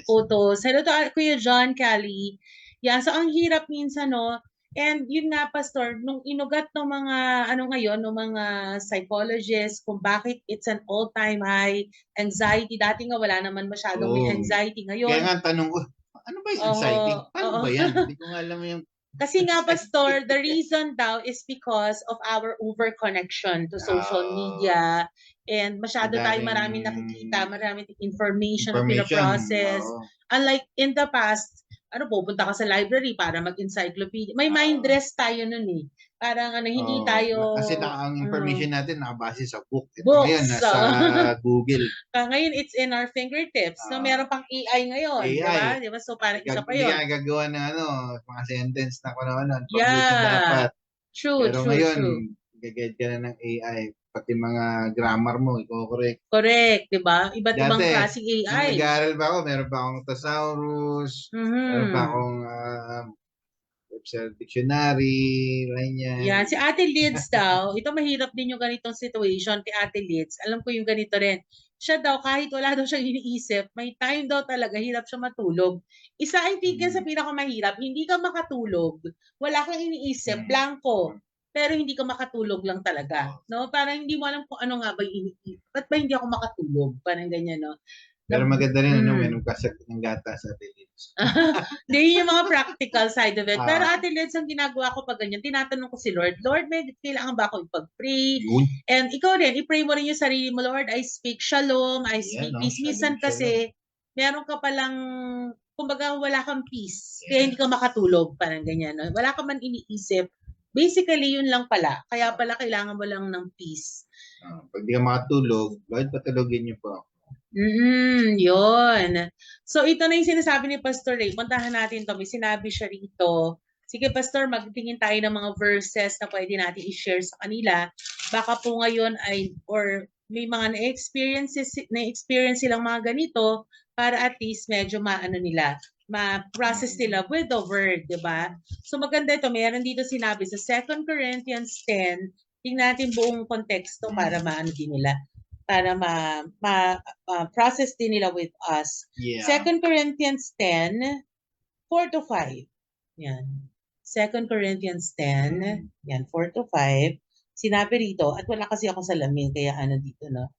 A: photos. Hello to Kuya John Cali. Yan, so ang hirap minsan, no? And yun nga, Pastor, nung inugat ng mga, ng mga psychologists, kung bakit it's an all-time high anxiety. Dati nga wala naman masyadong may anxiety ngayon.
B: Kaya nga tanong ko, ano ba yung anxiety? Paano ba yan? Hindi ko nga alam yung...
A: Kasi nga, Pastor, the reason daw is because of our over-connection to social media. And masyado tayo maraming nakikita, maraming information na pinaprocess. Unlike in the past, pupunta ka sa library para mag-encyclopedia. May mind rest tayo nun eh. Parang hindi tayo...
B: Kasi ang information natin nakabase sa book. Ito
A: books.
B: ngayon, nasa Google.
A: Ngayon, it's in our fingertips. Meron pang AI ngayon.
B: AI.
A: Diba? So, parang isa pa
B: Hindi
A: yun.
B: ka gagawa ng mga sentence na kung ano.
A: Yeah. True,
B: Pero ngayon, gagawin ka na ng AI. Pati mga grammar mo, i-correct.
A: Correct, di ba? Iba't ibang klaseng AI.
B: Nag-aaral pa ako, meron pa akong thesaurus, meron pa akong dictionary, ganyan.
A: Yan, si Ate Lids daw, ito mahirap din yung ganitong situation kay Ate Lids. Alam ko yung ganito rin. Siya daw, kahit wala daw siyang iniisip, may time daw talaga, hirap siya matulog. Isa, I think yan sa pinakamahirap, hindi ka makatulog, wala kang iniisip, blanco, pero hindi ka makatulog lang talaga. No? Parang hindi mo alam kung ano nga ba yung iniisip. Ba't ba hindi ako makatulog? Parang ganyan, no?
B: Pero maganda rin, meron ka ng gata sa Ate Lids.
A: Hindi yung mga practical side of it. Pero Ate Lids, ang ginagawa ko pag ganyan, tinatanong ko si Lord, Lord, may kailangan ba ako ipag-pray? And ikaw rin, i-pray mo rin yung sarili mo, Lord, I speak shalom, I speak peace. Minsan kasi, meron ka palang, kumbaga wala kang peace, kaya hindi ka makatulog, parang ganyan. No? Wala ka man iniisip. Basically, yun lang pala. Kaya pala kailangan mo lang ng peace.
B: Pag di ka makatulog, Lord, patulogin niyo po ako.
A: Yun. So, ito na yung sinasabi ni Pastor Ray. Puntahan natin to. May sinabi siya rito. Sige, Pastor, magtingin tayo ng mga verses na pwede natin i-share sa kanila. Baka po ngayon ay, or may mga na-experience silang mga ganito para at least medyo maano nila, ma-process nila with the word, di ba? So, maganda ito. Meron dito sinabi sa 2 Corinthians 10. Tingnan natin buong konteksto para maano din nila. Para ma-process din nila with us. 2 Corinthians 10, 4-5. Yan. 2 Corinthians 10, yan, 4-5. Sinabi rito, at wala kasi ako salamin, kaya dito, no?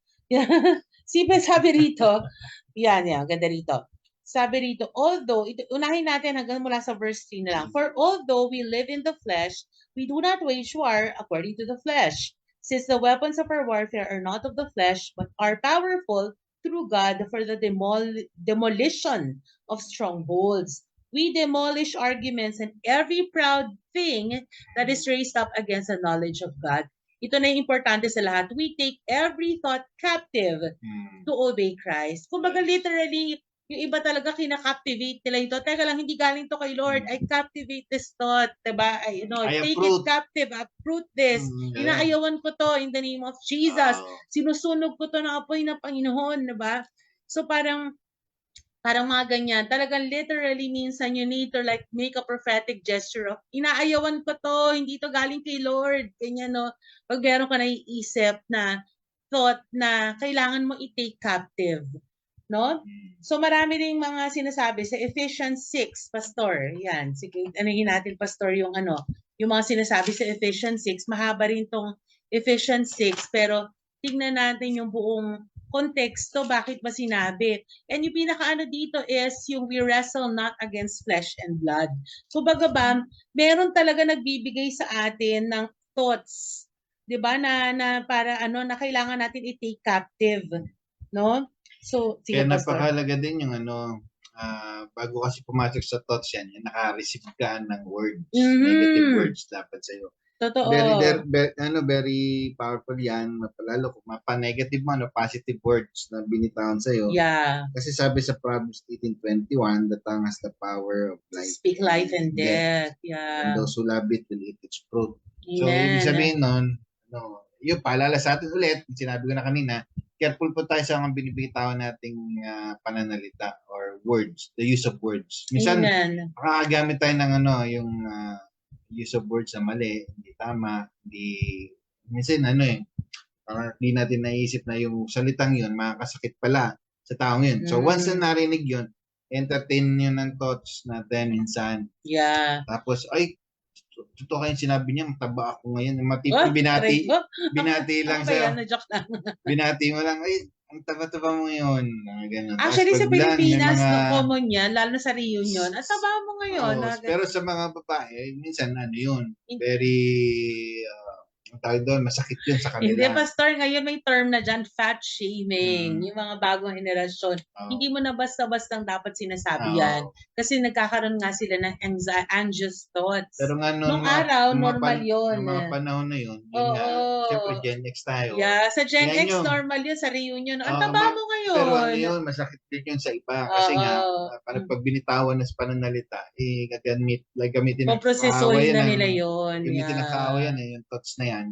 A: Sabi rito, yan, ganda rito. Sabi rito, although, unahin natin hanggang mula sa verse 3 na lang. For although we live in the flesh, we do not wage war according to the flesh. Since the weapons of our warfare are not of the flesh, but are powerful through God for the demolition of strongholds. We demolish arguments and every proud thing that is raised up against the knowledge of God. Ito na yung importante sa lahat. We take every thought captive to obey Christ. Kumbaga literally, yung iba talaga kinakaptivate nila ito. Teka lang, hindi galing to kay Lord. I captivate this thought. Diba? Take it captive. Uproot this. Inaayawan ko to in the name of Jesus. Sinusunog ko to ng apoy ng Panginoon. Diba? So parang mga ganyan. Talagang literally minsan you need to like make a prophetic gesture of inaayawan ko to. Hindi to galing kay Lord. Ganyan, no? Pag meron ka naiisip na thought na kailangan mo i-take captive. No? So marami ring mga sinasabi sa Ephesians 6, Pastor. Yan, sige, anahin natin, Pastor, yung mga sinasabi sa Ephesians 6. Mahaba rin tong Ephesians 6, pero tingnan natin yung buong konteksto, bakit ba sinabi. And yung pinaka dito is yung we wrestle not against flesh and blood. So baga ba, meron talaga nagbibigay sa atin ng thoughts, 'di ba, na para na kailangan natin i-take captive, no? So,
B: kaya napakahalaga din yung bago kasi pumasok sa thoughts yan, naka-receive ka ng words, negative words dapat sa'yo.
A: Totoo.
B: Very powerful yan, lalo kung mapa-negative mo, positive words na binitawan sa'yo.
A: Yeah.
B: Kasi sabi sa Proverbs 18:21, the tongue has the power of life.
A: Speak life and death. Yeah.
B: And those who love it will eat its fruit.
A: Amen.
B: So, ibig sabihin nun, yung paalala sa atin ulit, sinabi ko na kanina, careful po tayo sa mga binibitawan nating pananalita or words, the use of words. Minsan, makakagamit tayo ng yung use of words na mali, hindi tama, minsan hindi natin naisip na yung salitang yun, makakasakit pala sa taong yun. So once na narinig yun, entertain yun ng thoughts natin minsan.
A: Yeah.
B: Tapos, totoo kayong sinabi niya, mataba ako ngayon. Matipong binati lang sa... binati mo lang, ang taba-taba mo ngayon. Ganun.
A: Actually, sa Pilipinas, common yan, lalo sa reunion. At taba mo ngayon.
B: Pero sa mga babae, minsan yun, very ang tawag doon, masakit yun sa
A: Hindi,
B: kanila.
A: Pastor, ngayon may term na dyan, fat shaming. Yung mga bagong henerasyon. Hindi mo na basta-bastang dapat sinasabi yan. Kasi nagkakaroon nga sila ng anxious thoughts.
B: Pero nga
A: Nung araw, normal yun.
B: Noong mga panahon na yun, yun nga, siyempre Gen X tayo.
A: Yeah, sa Gen X,
B: yun,
A: normal yun sa reunion. Ang taba mo ngayon.
B: Pero ano yun, masakit din yun sa iba. Kasi nga, parang pag binitawan ng pananalita, gagamitin ng
A: kaaway na nila yun.
B: Gamitin ng kaaway yan, yung thoughts na yan.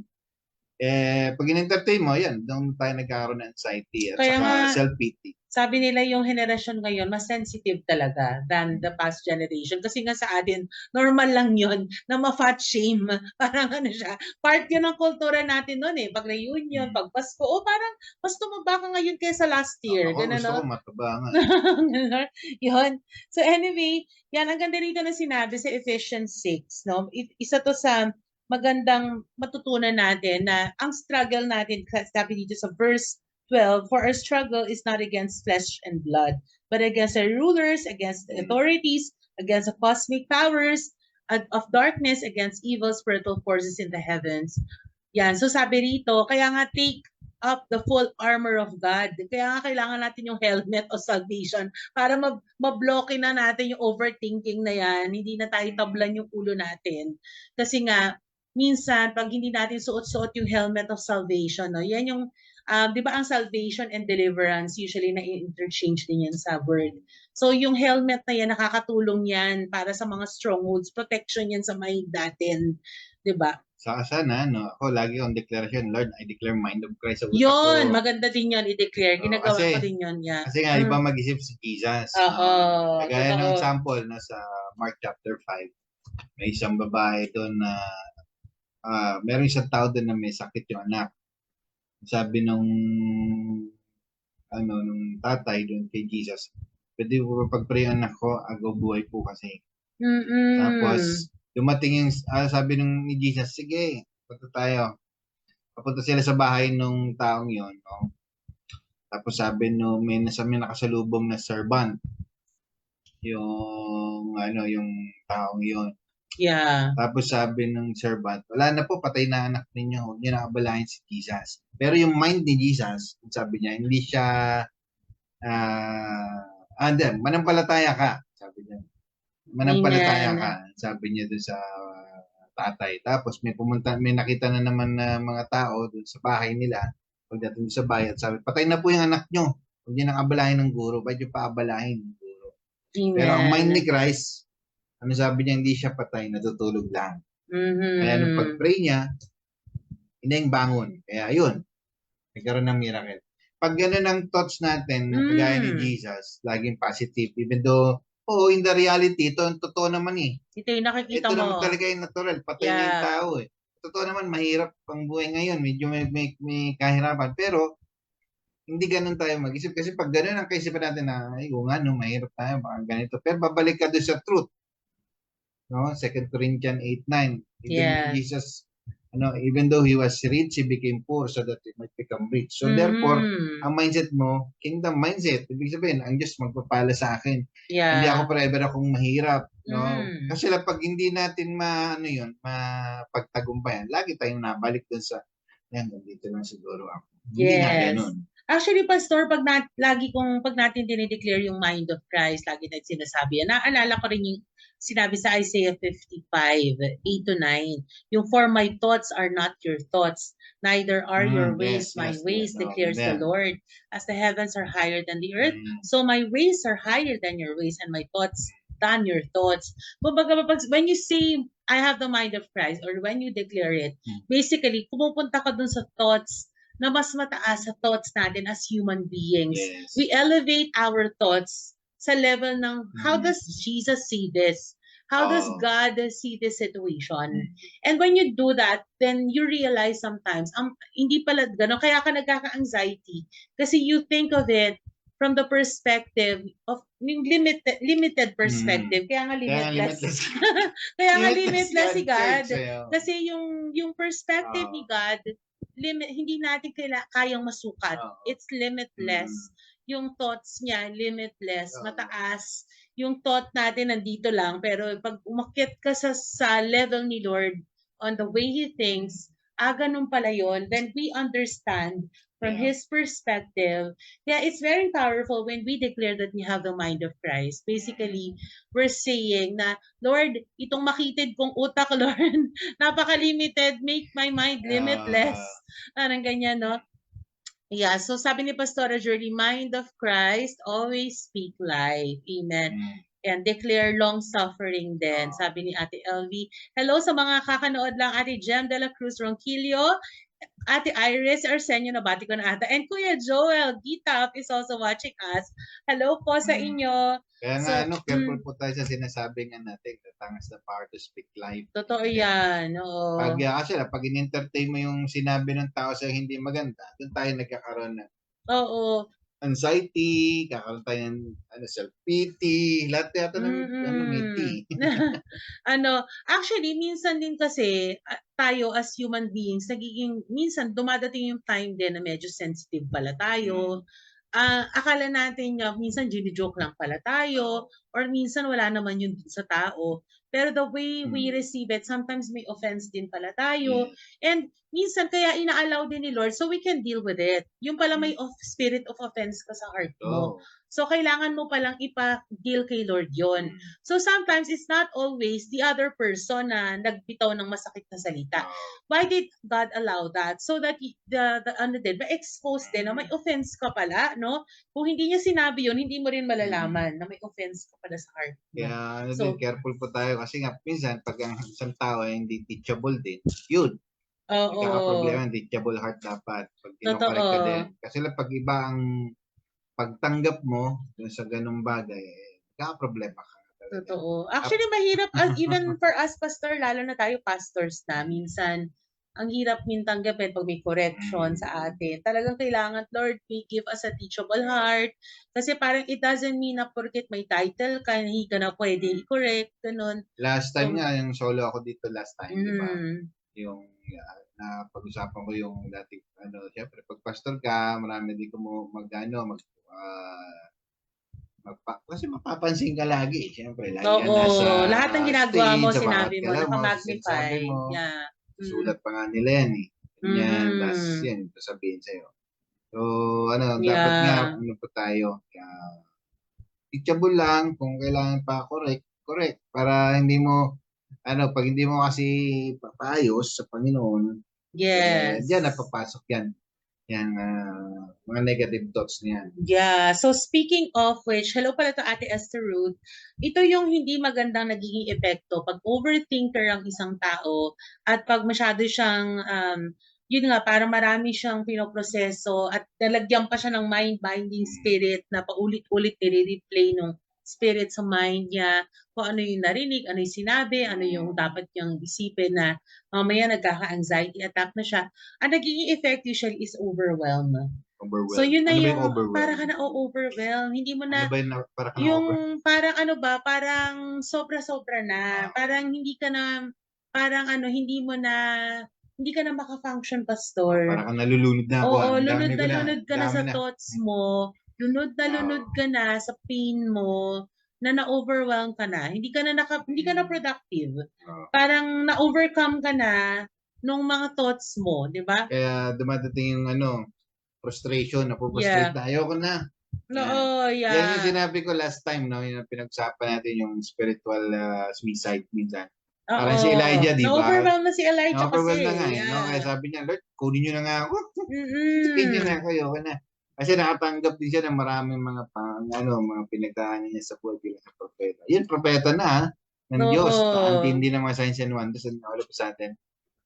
B: Pag in-entertain mo, yan, doon tayo nagkakaroon ng anxiety at saka self-pity.
A: Sabi nila yung henerasyon ngayon, mas sensitive talaga than the past generation. Kasi nga sa atin, normal lang yun na ma-fat shame. Parang ano siya, part yun ng kultura natin noon eh. Pag reunion, pag Pasko, parang mas tumaba ka ngayon kaysa last year.
B: Gusto ko mataba nga.
A: Yun. So anyway, yan, ang ganda rito na sinabi sa Ephesians 6. No? Isa to sa magandang matutunan natin na ang struggle natin, sabi dito sa verse 12, for our struggle is not against flesh and blood, but against the rulers, against the authorities, against the cosmic powers of darkness, against evil spiritual forces in the heavens. Yan, so sabi rito, kaya nga take up the full armor of God. Kaya nga kailangan natin yung helmet of salvation para mabloke na natin yung overthinking na yan. Hindi na tayo tablan yung ulo natin. Kasi nga, minsan, pag hindi natin suot-suot yung helmet of salvation, no? Yan yung, di ba ang salvation and deliverance, usually na-interchange din yan sa word. So yung helmet na yan, nakakatulong yan para sa mga strongholds, protection yan sa mind natin. Di ba?
B: Saka sana, no? Ako lagi akong deklarasyon, Lord, I declare mind of Christ sa utak
A: yun,
B: ko.
A: Maganda din yan, i-declare. Ginagawa ko din yun. Yeah.
B: Kasi nga, iba mag-isip si Jesus. Kagaya ng example, sa Mark chapter 5, may isang babae doon na meron isang tao doon na may sakit yung anak. Sabi nung tatay doon kay Jesus, pwede ko pag-pray ang anak ko, agaw buhay po kasi. Tapos, dumating yung, sabi nung ni Jesus, sige, punta tayo. Papunta sila sa bahay nung taong yon, no? Tapos sabi nung may nakasalubong na servant, yung taong yon.
A: Yeah.
B: Tapos sabi ng servant, wala na po, patay na anak ninyo, huwag niyo na abalahin si Jesus. Pero yung mind ni Jesus, sabi niya, hindi siya, manampalataya ka, sabi niya. Manampalataya ka, sabi niya doon sa tatay. Tapos may nakita na naman na mga tao doon sa bahay nila, pagdating sa bayan, sabi, patay na po yung anak nyo, huwag niyo nang abalahin ng guro, ba't yung paabalahin ng guro? Amen. Pero ang mind ni Christ, ano sabi niya, hindi siya patay, natutulog lang. Kaya nung pag-pray niya, hindi yung bangon. Kaya yun, nagkaroon ng miracle. Pag gano'n ang thoughts natin, kagaya ni Jesus, laging positive, even though, in the reality, ito ang totoo naman eh.
A: Ito yung nakikita mo.
B: Ito naman talaga yung natural, patay na yung tao eh. Totoo naman, mahirap pang buhay ngayon, medyo may kahirapan, pero hindi ganun tayo mag-isip. Kasi pag ganun ang kaisipan natin na, mahirap tayo, baka ganito. Pero babalik ka doon sa truth. No, 2 Corinthians 8:9. Jesus, even though he was rich, he became poor so that he might become rich. So therefore, ang mindset mo, kingdom mindset. Ibig sabihin, ang Diyos magpapala sa akin. Hindi ako forever akong mahirap. No? Kasi pag hindi natin mapagtagumpayan, lagi tayong nabalik dun sa, dito lang siguro ako. Hindi na ganun.
A: Actually, Pastor, pag natin dinideclare yung mind of Christ, lagi natin sinasabi yan. Naalala ko rin yung sinabi sa Isaiah 55:8-9, yung for my thoughts are not your thoughts, neither are your ways my ways, declares the Lord. As the heavens are higher than the earth, so my ways are higher than your ways, and my thoughts than your thoughts. When you say, I have the mind of Christ, or when you declare it, basically, pumupunta ka dun sa thoughts na mas mataas sa thoughts natin as human beings. Yes. We elevate our thoughts sa level ng how does Jesus see this? How does God see this situation? And when you do that, then you realize sometimes, hindi pala gano'n, kaya ka nagkaka-anxiety. Kasi you think of it from the perspective of yung limited perspective. Kaya nga limitless. Kaya nga limitless si God. Kasi yung perspective ni God, hindi natin kayang masukat. It's limitless. Yung thoughts niya, limitless, mataas. Yung thought natin nandito lang, pero pag umakyat ka sa level ni Lord, on the way He thinks, ganun pala yun. Then we understand from
B: Yeah.
A: His perspective. Yeah, it's very powerful when we declare that we have the mind of Christ. Basically, we're saying na, Lord, itong makitid kong utak, Lord, napaka-limited, make my mind limitless. Parang ganyan, no? Yeah, so sabi ni Pastora Journey, mind of Christ, always speak life. Amen. And declare long-suffering din, sabi ni Ate LV. Hello sa mga kakanood lang, Ate Jem de la Cruz Ronquillo, Ate Iris Arsenio, nabati ko na ata. And Kuya Joel Gitap is also watching us. Hello po sa inyo.
B: Kaya nga, careful po tayo sa sinasabi nga natin. The tongue has the power to speak life.
A: Totoo yan. Oo.
B: Kasi pag in-entertain mo yung sinabi ng tao sa hindi maganda, doon tayo nagkakaroon ng anxiety, kakaroon tayo ng self-pity, lahat yata ng miti.
A: Actually, minsan din kasi tayo as human beings, minsan dumadating yung time din na medyo sensitive pala tayo. Akala natin nga, minsan gini-joke lang pala tayo, or minsan wala naman yun sa tao. Pero the way we receive it, sometimes may offense din pala tayo. And minsan kaya ina-allow din ni Lord so we can deal with it. Yung pala may spirit of offense ka sa heart mo. So kailangan mo palang ipa-deal kay Lord yon. So sometimes it's not always the other person na nagbitaw ng masakit na salita. Why did God allow that? So that ma-expose din na may offense ka pala, no? Kung hindi niya sinabi yun, hindi mo rin malalaman na may offense ka pala sa heart mo.
B: Kaya careful po tayo kasi nga minsan pag ang isang tao ay hindi teachable din, yun. Problema, teachable heart dapat. Pag kinokorek ka din. Kasi pag iba ang pagtanggap mo sa ganung bagay, problema ka.
A: Totoo. Actually, mahirap even for us, pastor, lalo na tayo pastors na, minsan, ang hirap tanggapin pag may correction sa atin. Talagang kailangan, Lord, give us a teachable heart. Kasi parang it doesn't mean na porket may title ka, hindi ka na pwede i-correct, ganun.
B: Last time nga, yung solo ako dito last time, di ba? Yung pag-usapan ko yung dati, syempre, pag pastor ka, marami di ko kasi mapapansin ka lagi, syempre.
A: Lahat ng ginagawa mo, sinabi mo, naka-magnify.
B: Sulat pa nga nila yan tapos yan, sabihin sa'yo. So, dapat nga, po tayo, teachable lang, kung kailangan pa correct, para hindi mo, pag hindi mo kasi papaayos sa Panginoon, diyan napapasok yan. Mga negative thoughts niyan.
A: Yeah. So speaking of which, hello pala to Ate Esther Ruth. Ito yung hindi magandang nagiging epekto pag overthinker ang isang tao at pag masyado siyang, yun nga, parang marami siyang pinoproseso at nalagyan pa siya ng mind-binding spirit na paulit-ulit nire-replay nung spirit sa mind niya, kung ano yung narinig, ano yung sinabi, ano yung dapat niyang isipin na mamaya nagkaka-anxiety attack na siya. Ang nagiging effect usually is overwhelm. So yun na yung para ka na overwhelm. Hindi mo na parang sobra-sobra na. Parang hindi ka na hindi ka na maka-function, pastor.
B: Parang nalulunod na ako.
A: Oo, lunod ka na sa thoughts mo. Lunod ka na sa pain mo, na na-overwhelm ka na. Hindi ka na productive. Parang na-overcome ka na nung mga thoughts mo, di ba?
B: Kaya dumadating yung frustration, napupustrate na. Ayoko na. Yan yung sinabi ko last time, yung pinag-usapan natin yung spiritual suicide minsan. Parang si Elijah, di ba?
A: Na-overwhelm na si Elijah kasi.
B: Na nga. Kaya sabi niya, Lord, kunin niyo na nga ako. Sabihin niyo na ako, ayoko na. Kasi nakatanggap din siya ng maraming mga mga pinagdaanan niya sa buhay bilang sa propeta. Yun, propeta na ng Diyos. Antindi ng mga signs and wonders na all of a sudden,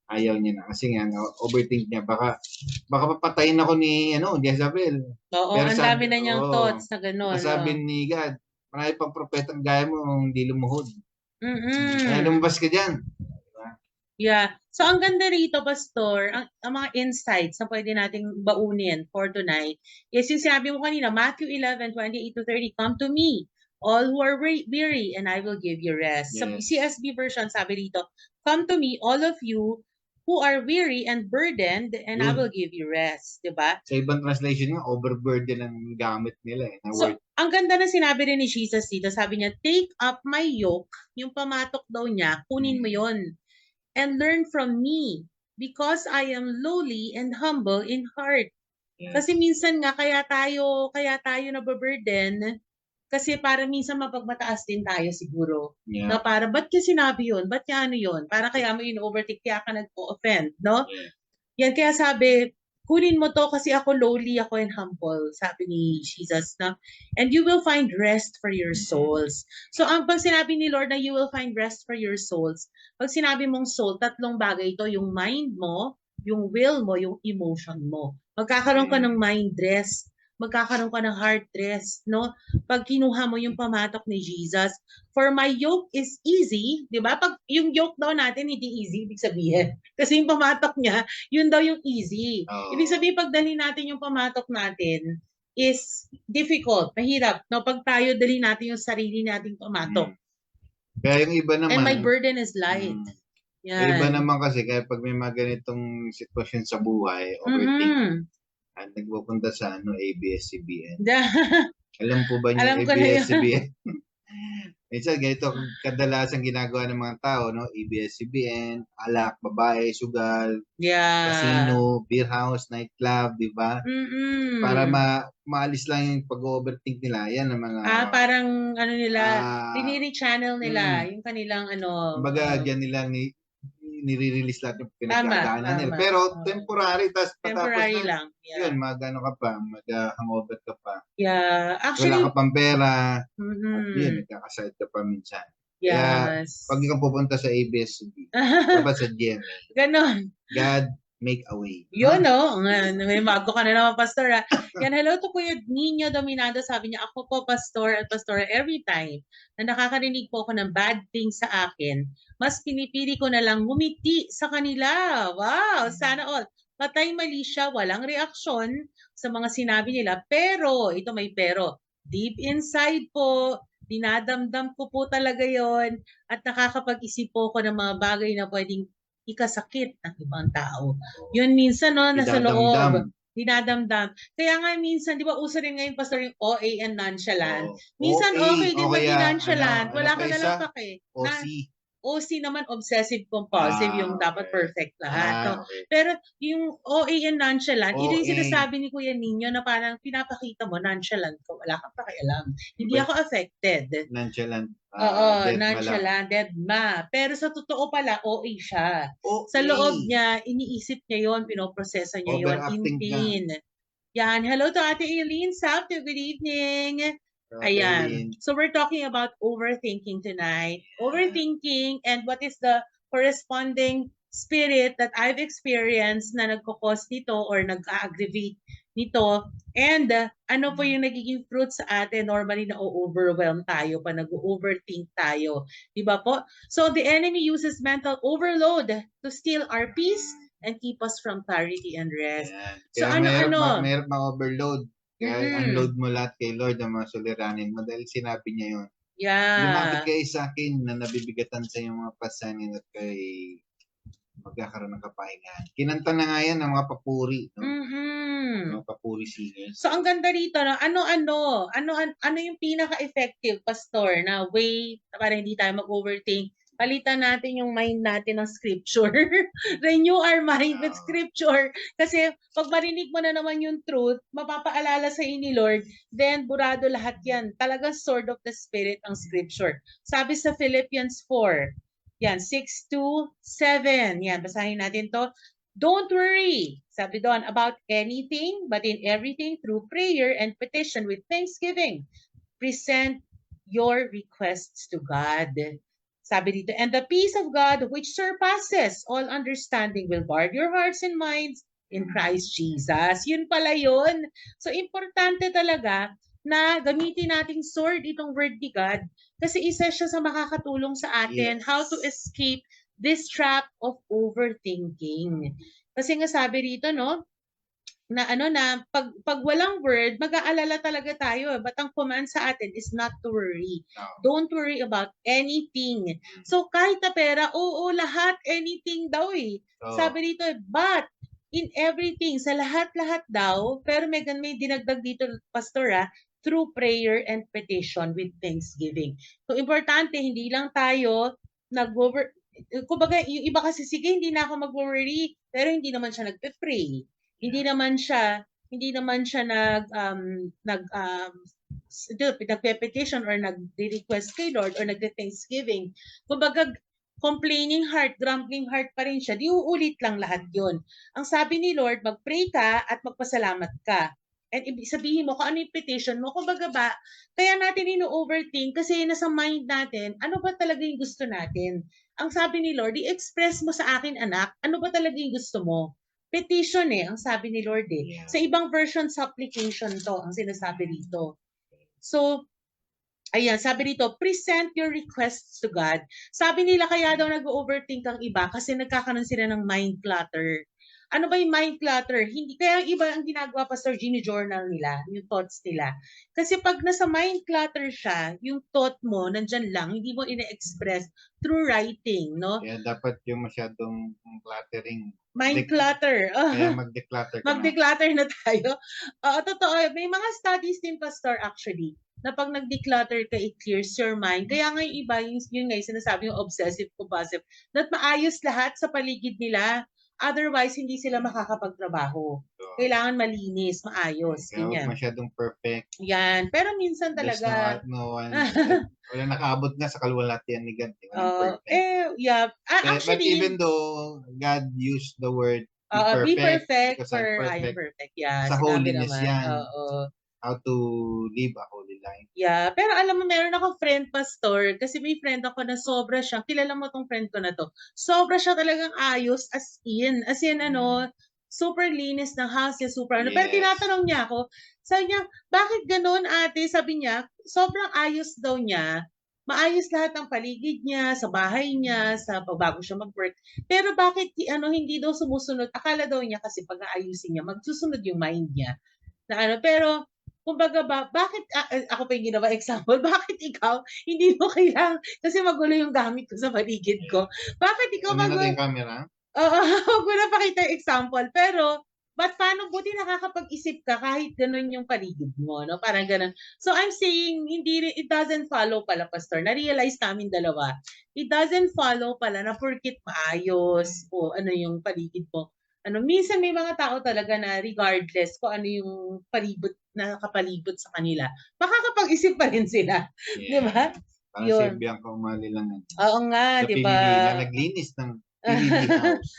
B: ayaw niya na. Kasi nga, overthink niya. Baka papatayin ako ni Jezebel.
A: Pero ang dami na niyang thoughts na gano'n.
B: Sabi ni God, marami pang propetang gaya mo hindi lumuhod. Kaya lumabas ka dyan.
A: Yeah. So, ang ganda rito, pastor, ang mga insights na pwede nating baunin for tonight is yung sinabi mo kanina, Matthew 11:28-30, come to me, all who are weary, and I will give you rest. Sa CSB version, sabi rito, come to me, all of you who are weary and burdened, and I will give you rest. Diba?
B: Sa ibang translation nga, overburden ang gamit nila.
A: So, ang ganda na sinabi rin ni Jesus dito, sabi niya, take up my yoke, yung pamatok daw niya, kunin mo yon and learn from me. because I am lowly and humble in heart.
B: Yes.
A: Kasi minsan nga kaya tayo nababurden kasi para minsan mapagmataas din tayo siguro.
B: Yeah.
A: Na para ba't ka sinabi yun? Ba't ka ano yun? Para kaya mo in-overtake, kaya ka nag-offend, no?
B: Yeah.
A: Yan kaya sabi, kunin mo to kasi ako lowly, ako and humble, sabi ni Jesus na, and you will find rest for your souls. So ang pag sinabi ni Lord na you will find rest for your souls, pag sinabi mong soul, tatlong bagay ito, yung mind mo, yung will mo, yung emotion mo. Magkakaroon ka ng mind rest, magkakaroon ka ng heart rest, no? Pag kinuha mo yung pamatok ni Jesus, for my yoke is easy, di ba? Pag yung yoke daw natin hindi easy, ibig sabihin. Kasi yung pamatok niya, yun daw yung easy. Ibig sabihin, pag dali natin yung pamatok natin, is difficult, mahirap. No? Pag tayo dali natin yung sarili nating pamatok.
B: Kaya yung iba naman,
A: and my burden is light.
B: Yan. Iba naman kasi, kaya pag may mga ganitong sitwasyon sa buhay, overthinking, at nagpupunta sa ABS-CBN. Alam po ba niyo ABS-CBN? Minsan, ganito kadalasan ginagawa ng mga tao, no? ABS-CBN, alak, babae, sugal, casino, beer house, nightclub, di ba? Para maalis lang yung pag-overthink nila. Yan ang mga...
A: parang ano nila, diniri-channel nila yung kanilang ano...
B: Kumbaga, dyan nilang nire-release lahat yung pinagdadaanan nila. Pero temporary,
A: temporary lang.
B: Yun, mag-ano ka pa, mag-hangover ka pa.
A: Yeah. Actually,
B: wala ka pang pera. At yun, nagkakaside ka pa minsan. Kaya, pag ikaw pupunta sa ABS-CBN, dapat sa GMA.
A: Ganon.
B: God, make a way.
A: Yun, no? May mago ka na naman, Pastor. Yan, hello to Kuya Nino Dominado. Sabi niya, ako po, Pastor at Pastor, every time na nakakarinig po ako ng bad things sa akin, mas pinipili ko na lang ngumiti sa kanila. Wow, sana all. Patay mali siya, walang reaksyon sa mga sinabi nila. Pero, ito may pero, deep inside po, dinadamdam ko po talaga yon at nakakapag-isip po ko ng mga bagay na pwedeng ikasakit ng ibang tao. Yun minsan, no, nasa loob. Dinadamdam. Kaya nga minsan, di ba, uso rin ngayon, Pastor, yung OA and nonchalant. Minsan, okay din maging nonchalant. Wala ka na lang pake. OC naman, obsessive compulsive, yung dapat perfect lahat. No? Pero yung OA and nonchalant, ito yung sinasabi ni Kuya Nino na parang pinapakita mo, nonchalant ko, wala kang pakialam. Hindi ako affected.
B: Nonchalant.
A: Nonchalant, deadma. Pero sa totoo pala, OA siya. Sa loob niya, iniisip niya yon, pinoproseso niya yon, in pain. Yan. Hello to Ate Eileen Sapto. Good evening. Ayan. So we're talking about overthinking tonight. Overthinking and what is the corresponding spirit that I've experienced na nagkakos nito or nag-aggravate nito. And ano po yung nagiging fruit sa atin? Normally na-overwhelm tayo pa nag-overthink tayo. Diba po? So the enemy uses mental overload to steal our peace and keep us from clarity and rest. So ano-ano?
B: Mayroon ma-overload. Kaya unload mo lahat kay Lord ang mga suliranin mo dahil sinabi niya yun. Lumapit kayo sa akin na nabibigatan sa iyong mga pasanin at kay magkakaroon ng kapahingahan. Kinanta na nga yan ng mga papuri. No? Mga papuri singers.
A: So ang ganda rito, no? Ano yung pinaka-effective, Pastor, na way para hindi tayo mag-overthink? Palitan natin yung mind natin ng scripture. Renew our mind with scripture. Kasi pag marinig mo na naman yung truth, mapapaalala sa ni Lord, then burado lahat yan. Talagang sword of the spirit ang scripture. Sabi sa Philippians 4, yan, 6-7. Yan, basahin natin to. Don't worry, sabi doon, about anything, but in everything through prayer and petition with thanksgiving. Present your requests to God. Sabi dito, and the peace of God which surpasses all understanding will guard your hearts and minds in Christ Jesus. Yun pala yun. So, importante talaga na gamitin nating sword itong word ni God kasi isa siya sa makakatulong sa atin how to escape this trap of overthinking. Kasi nga sabi rito, no, na pag walang word, mag-aalala talaga tayo. But ang command sa atin is not to worry. Don't worry about anything. So kahit na pera, oo, lahat, anything daw eh. Sabi dito, but in everything, sa lahat-lahat daw, pero may dinagdag dito, Pastor, through prayer and petition with thanksgiving. So importante, hindi lang tayo kumbaga, yung iba kasi, sige, hindi na ako mag-worry, pero hindi naman siya nagpe-pray. Hindi naman siya nagpe-petition or nag-request kay Lord or nagte-thanksgiving. Kumbaga, complaining heart, grumbling heart pa rin siya. Di uulit lang lahat yun. Ang sabi ni Lord, mag-pray ka at magpasalamat ka. And sabihin mo kung ano yung petition mo. Kumbaga ba, kaya natin ino-overthink kasi nasa mind natin, ano ba talaga yung gusto natin? Ang sabi ni Lord, i-express mo sa akin, anak, ano ba talaga yung gusto mo? Petition ang sabi ni Lord
B: Yeah.
A: Sa ibang version, supplication to, ang sinasabi dito. So, ayan, sabi dito, present your requests to God. Sabi nila kaya daw nag-overthink ang iba kasi nagkakaroon sila ng mind clutter. Ano ba yung mind clutter? Hindi, kaya iba ang ginagawa, Pastor Gini, journal nila, yung thoughts nila. Kasi pag nasa mind clutter siya, yung thought mo, nandyan lang, hindi mo ine-express through writing, no?
B: Kaya dapat yung masyadong cluttering.
A: Mind clutter.
B: Kaya mag-declutter ka
A: Mag-declutter na tayo. Totoo. May mga studies din, Pastor, actually, na pag nag-declutter ka, it clears your mind. Kaya nga yung iba, yun nga, yung sinasabi yung obsessive-compulsive, that maayos lahat sa paligid nila. Otherwise, hindi sila makakapagtrabaho. Kailangan malinis, maayos.
B: Kaya huwag masyadong perfect.
A: Yan. Pero minsan talaga...
B: No one, wala nakaabot nga sa kaluwalhatian ni God.
A: Yeah.
B: But
A: Actually,
B: even though God used the word
A: be perfect
B: because
A: for
B: I'm
A: I am perfect. Yeah,
B: sa holiness
A: naman.
B: yan. How to live a holy life.
A: Yeah, pero alam mo, meron akong friend, Pastor, kasi may friend ako na sobra siya, kilala mo tong friend ko na to, sobra siya talagang ayos, as in, super linis ng house niya, super Pero tinatanong niya ako, sabi niya, bakit ganun ate? Sabi niya, sobrang ayos daw niya, maayos lahat ng paligid niya, sa bahay niya, sa bago siya mag-work. Pero bakit hindi daw sumusunod? Akala daw niya kasi pag aayusin niya, magsusunod yung mind niya. Pero kumbaga ba, bakit, ako pa yung ginawa example, bakit ikaw, hindi mo kailangan, kasi magulo yung gamit ko sa paligid ko. Bakit ikaw
B: natin yung camera?
A: Oo, huwag mo na pakita yung example. Pero, paano, buti nakakapag-isip ka kahit ganun yung paligid mo, no? Parang ganun. So, I'm saying, it doesn't follow pala, Pastor. Na-realize namin dalawa. It doesn't follow pala na porkit maayos o ano yung paligid mo. Minsan may mga tao talaga na regardless kung ano yung nakapalibot sa kanila, makakapag-isip pa rin sila. Di ba?
B: Parang si Bianca Umali lang.
A: Oo nga, di ba?
B: Na naglinis ng PBB house.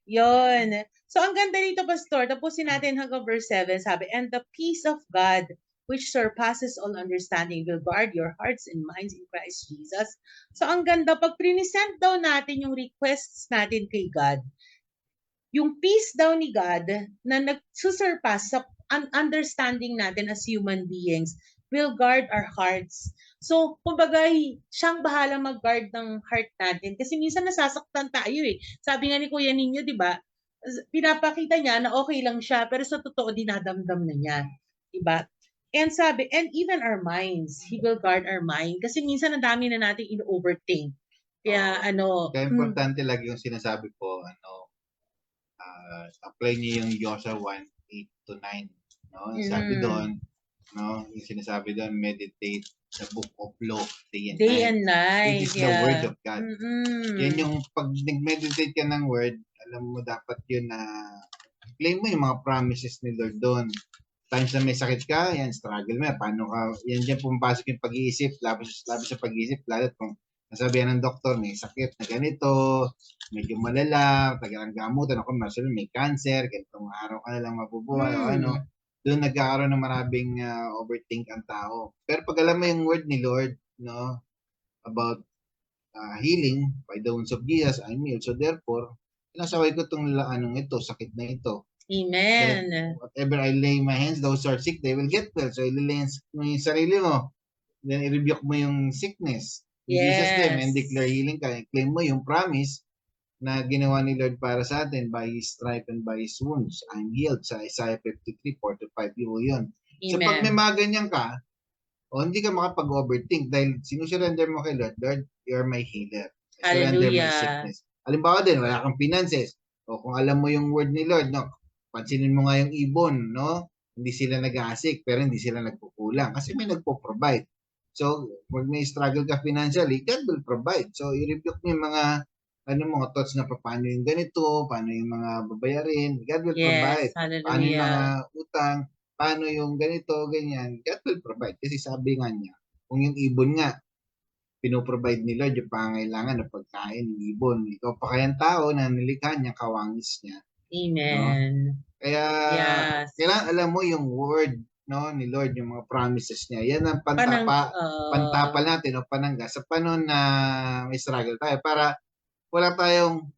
A: Yun. So, ang ganda nito, Pastor. Tapusin natin hanggang verse 7. Sabi, and the peace of God, which surpasses all understanding, will guard your hearts and minds in Christ Jesus. So, ang ganda. Pag present daw natin yung requests natin kay God, yung peace daw ni God na nagsusurpass sa understanding natin as human beings will guard our hearts. So, kumbaga, siyang bahala mag-guard ng heart natin. Kasi minsan nasasaktan tayo Sabi nga ni Kuya Ninyo, di ba? Pinapakita niya na okay lang siya, pero sa totoo, dinadamdam na niya. Di ba? And sabi, and even our minds, He will guard our mind. Kasi minsan ang dami na natin in-overthink. Kaya
B: Kaya importante lagi yung sinasabi ko, apply niyo yung Joshua 1:8-9, no? Sabi doon, no, yung sinasabi doon, meditate the book of law day and night. It is the word of God. Yan yung pag nag-meditate ka ng word, alam mo dapat yun na claim mo yung mga promises ni Lord doon. Times na may sakit ka, yan, struggle mo. Paano ka, yan dyan pumapasok yung pag-iisip, labas sa pag-iisip, lalo kung nasabihan ng doktor, may sakit na ganito, medyo malala, tagalang gamutan, ako may cancer, ganitong araw ka na lang mabubuhay, o ano, doon nagkakaroon ng maraming overthink ang tao. Pero pag alam mo yung word ni Lord, no, about healing, by the wounds of Jesus, I'm healed. So therefore, sinasaway ko itong sakit na ito.
A: Amen.
B: That whatever I lay my hands, those who are sick, they will get well. So ililay mo yung sarili mo. Then i-rebuke mo yung sickness. In Jesus' name, and declare healing ka. I-claim mo yung promise na ginawa ni Lord para sa atin, by His stripe and by His wounds, I'm healed. Sa Isaiah 53:4-5, yun. Amen. So pag may mga ganyan ka, hindi ka makapag-overthink dahil sinusurrender mo kay Lord, Lord, you are my healer. Surrender my sickness. Halimbawa din, wala kang finances. O kung alam mo yung word ni Lord, no, pansinin mo nga yung ibon, no? Hindi sila nag-aasik, pero hindi sila nagkukulang kasi may nagpo-provide. So, pag may struggle ka financially, God will provide. So, i-rebuke mo yung mga mga thoughts na paano yung ganito, paano yung mga babayarin. God will provide.
A: Yes,
B: Paano yung mga
A: hallelujah.
B: utang, paano yung ganito, ganyan. God will provide. Kasi sabi nga niya, kung yung ibon nga, pinoprovide ni Lord yung pangailangan ng pagkain ng ibon. Ikaw pa kayang tao na nilikha niya, kawangis niya. No?
A: Amen.
B: Kaya,
A: Yes.
B: kailangan alam mo yung word, no, ni Lord, yung mga promises niya. Yan ang pantapal natin o panangga sa panahon na may struggle tayo para wala tayong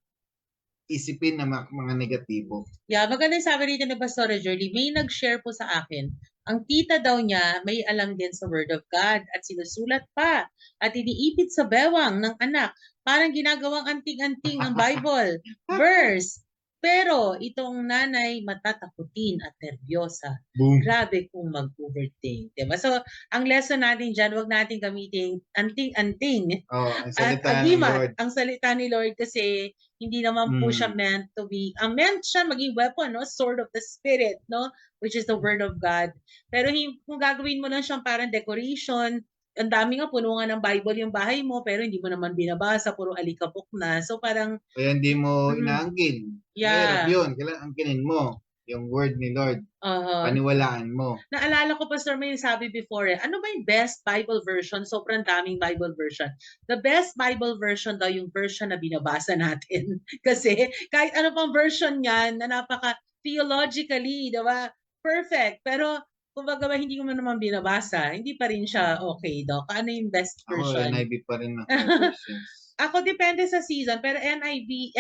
B: isipin na mga negatibo.
A: Yeah, maganda yung sabi rito ni Pastor Jolie. May nag-share po sa akin. Ang tita daw niya may alam din sa Word of God at sinusulat pa at iniipit sa bewang ng anak. Parang ginagawang anting-anting ang Bible verse. Pero itong nanay matatakutin at nervyosa.
B: Boom.
A: Grabe kung mag-overthink. Diba? So, ang lesson natin dyan, wag natin gamitin anting-anting.
B: Ang
A: At
B: salita ni Lord.
A: ang salita ni Lord kasi hindi naman po siya meant to be, meant siya maging weapon, no? Sword of the Spirit, no? Which is the Word of God. Pero kung gagawin mo lang siyang parang decoration, ang dami nga, puno nga ng Bible yung bahay mo, pero hindi mo naman binabasa, puro alikabok na. So parang,
B: kaya hindi mo inaangkin.
A: Yeah.
B: Mahirap yun. Kailangan angkinin mo yung word ni Lord. Paniwalaan mo.
A: Naalala ko, Pastor, may sabi before ano ba yung best Bible version? Sobrang daming Bible version. The best Bible version daw yung version na binabasa natin. Kasi kahit ano pang version niyan na napaka-theologically, diba? Perfect. Pero kumbaga hindi ko naman binabasa, hindi pa rin siya okay daw. Ano yung best version?
B: Ako, NIV pa rin ako.
A: Ako depende sa season, pero NIV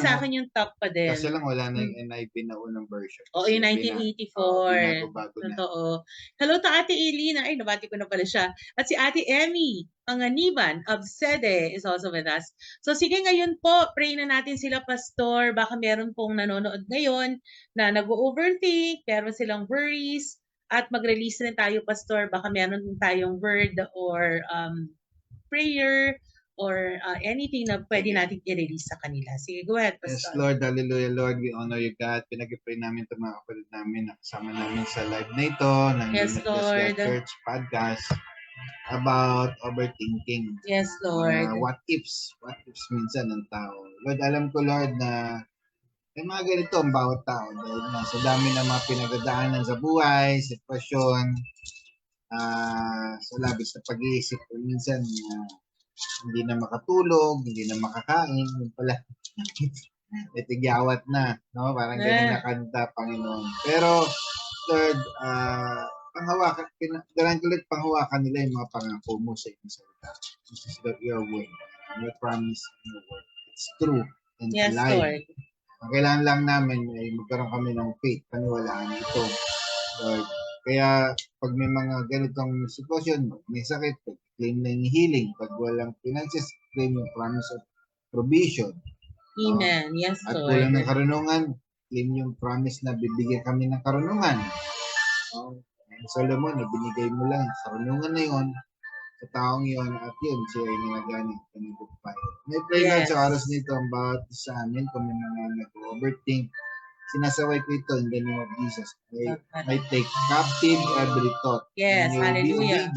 A: sa akin yung top pa din.
B: Kasi lang wala na yung NIV na unang version.
A: Oo, yung 1984.
B: Binago na.
A: Totoo. Hello to Ate Elina. Ay, nabati ko na pala siya. At si Ate Emmy Panganiban of Sede is also with us. So sige, ngayon po, pray na natin sila, Pastor. Baka meron pong nanonood ngayon na nag-overthink, meron silang worries, at mag-release na tayo, Pastor. Baka meron din tayong word or prayer or anything na pwede natin i-release sa kanila. Sige, go ahead, Pastor.
B: Yes, Lord. Hallelujah, Lord. We honor you, God. Pinag-pray namin itong mga kapatid namin na kasama namin sa live na ito ng
A: Yes, Lord.
B: Church podcast about overthinking.
A: Yes, Lord.
B: What ifs minsan ng tao. Lord, alam ko, Lord, na may mga ganito ang bawat tao. Dahil sa dami ng mga pinagdadaanan sa buhay, sitwasyon, sa labis na pag-iisip ko minsan hindi na makatulog, hindi na makakain, yun pala. Itigyawat na, no? Parang ganun na kanta, Panginoon. Pero, Lord, panghawakan nila yung mga pangako mo sa inyong salita. This is your word. Your promise in your word. It's true and alive. Lord. Ang kailangan lang namin ay magkaroon kami ng faith, paniwalaan ito, Lord. Kaya pag may mga ganitong sitwasyon, may sakit, claim na yung healing. Pag walang finances, claim yung promise of provision.
A: Amen. Yes,
B: At
A: Lord.
B: kulang ng karunungan, claim yung promise na bibigyan kami ng karunungan. Solomon, binigay mo lang karunungan na yun sa taong yun at yun siya ay nalaganit. May pray Lord sa oras nito ang bawat sa amin kung may mga nag-overthink. Sinasaway ko ito in the name of Jesus. I take captive every thought.
A: Yes, hallelujah.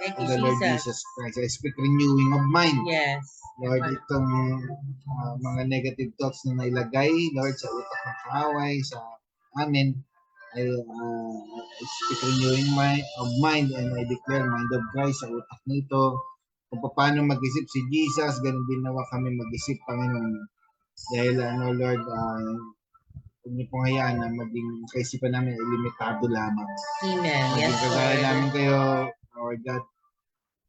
B: Thank you, Lord Jesus Christ. I speak renewing of mind.
A: Yes.
B: Lord, itong mga negative thoughts na nailagay, Lord, sa utak ng kaaway, sa amin, I speak renewing of mind and I declare mind of Christ sa utak nito. Kung paano mag-isip si Jesus, ganun din nawa kami mag-isip, Panginoon. Dahil, Lord, huwag niyo pong hayaan na maging kaisipan namin ay limitado lamang.
A: Amen. Yes,
B: Lord. Namin kayo, our God,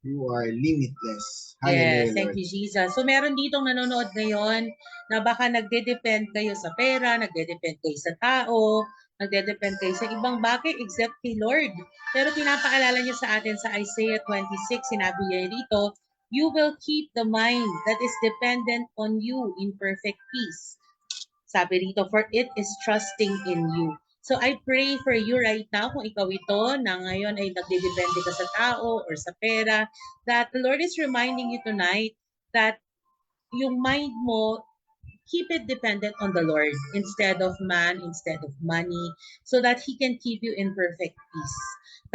B: you are limitless. Hallelujah,
A: yes, thank you, Jesus. So, meron ditong nanonood ngayon na baka nagde-depend kayo sa pera, nagde-depend kayo sa tao, nagde-depend kayo sa ibang bagay except kay Lord. Pero pinapaalala niya sa atin sa Isaiah 26, sinabi niya dito, you will keep the mind that is dependent on you in perfect peace. Sabi rito, for it is trusting in you. So I pray for you right now, kung ikaw ito, na ngayon ay nagdedepende ka sa tao or sa pera, that the Lord is reminding you tonight that yung mind mo, keep it dependent on the Lord instead of man, instead of money, so that He can keep you in perfect peace.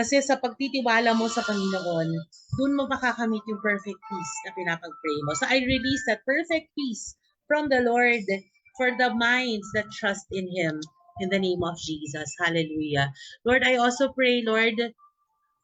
A: Kasi sa pagtitiwala mo sa Panginoon, dun mo makakamit yung perfect peace na pinapag-pray mo. So I release that perfect peace from the Lord for the minds that trust in Him. In the name of Jesus. Hallelujah. Lord, I also pray, Lord,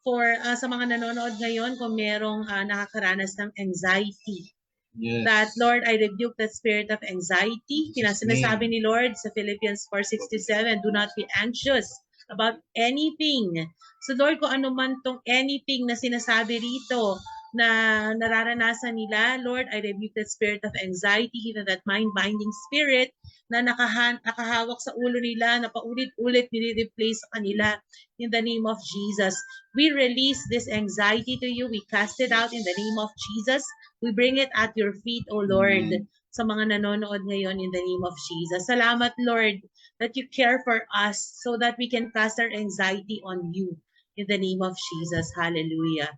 A: for sa mga nanonood ngayon, kung merong nakakaranas ng anxiety,
B: Yes.
A: that, Lord, I rebuke the spirit of anxiety. Sinasabi ni Lord sa Philippians 4:67, do not be anxious about anything. So, Lord, kung ano man tong anything na sinasabi rito na nararanasan nila, Lord, I rebuke the spirit of anxiety, even that mind-binding spirit na nakahawak sa ulo nila, na paulit-ulit nire-replace sa kanila. In the name of Jesus, we release this anxiety to you. We cast it out in the name of Jesus. We bring it at your feet, O Lord, sa mga nanonood ngayon in the name of Jesus. Salamat, Lord, that you care for us so that we can cast our anxiety on you in the name of Jesus. Hallelujah.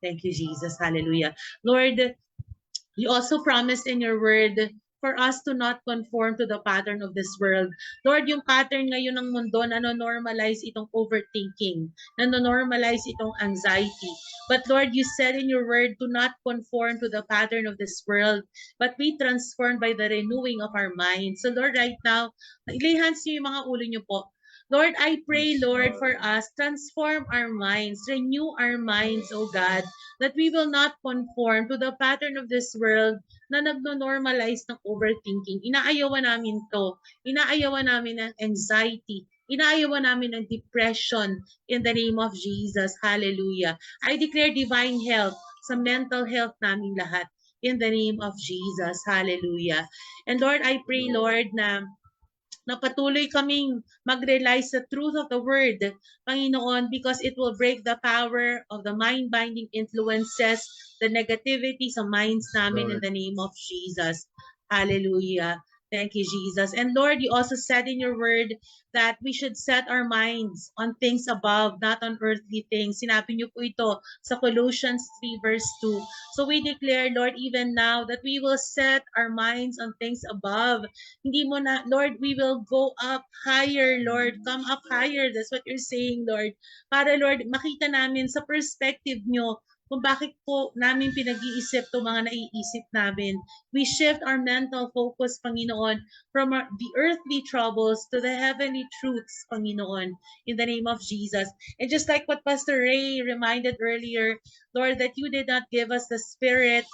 A: Thank you, Jesus. Hallelujah. Lord, you also promised in your word for us to not conform to the pattern of this world. Lord, yung pattern ngayon ng mundo, nanonormalize itong overthinking, nanonormalize itong anxiety. But Lord, you said in your word to not conform to the pattern of this world, but be transformed by the renewing of our minds. So Lord, right now, ilay hands niyo yung mga ulo niyo po. Lord, I pray, Lord, for us, transform our minds, renew our minds, O God, that we will not conform to the pattern of this world na nagno-normalize ng overthinking. Inaayawan namin to. Inaayawan namin ng anxiety. Inaayawan namin ng depression in the name of Jesus. Hallelujah. I declare divine health sa mental health namin lahat in the name of Jesus. Hallelujah. And Lord, I pray, Lord, na patuloy kaming mag-realize sa truth of the word, Panginoon, because it will break the power of the mind-binding influences, the negativity sa minds namin in the name of Jesus. Hallelujah. Thank you, Jesus. And Lord, you also said in your word that we should set our minds on things above, not on earthly things. Sinabi niyo po ito sa Colossians 3 verse 2. So we declare, Lord, even now that we will set our minds on things above. Hindi mo na, Lord, we will go up higher, Lord. Come up higher. That's what you're saying, Lord. Para, Lord, makita namin sa perspective nyo kung bakit po namin pinag-iisip itong mga naiisip namin. We shift our mental focus, Panginoon, from the earthly troubles to the heavenly truths, Panginoon, in the name of Jesus. And just like what Pastor Ray reminded earlier, Lord, that you did not give us the spirit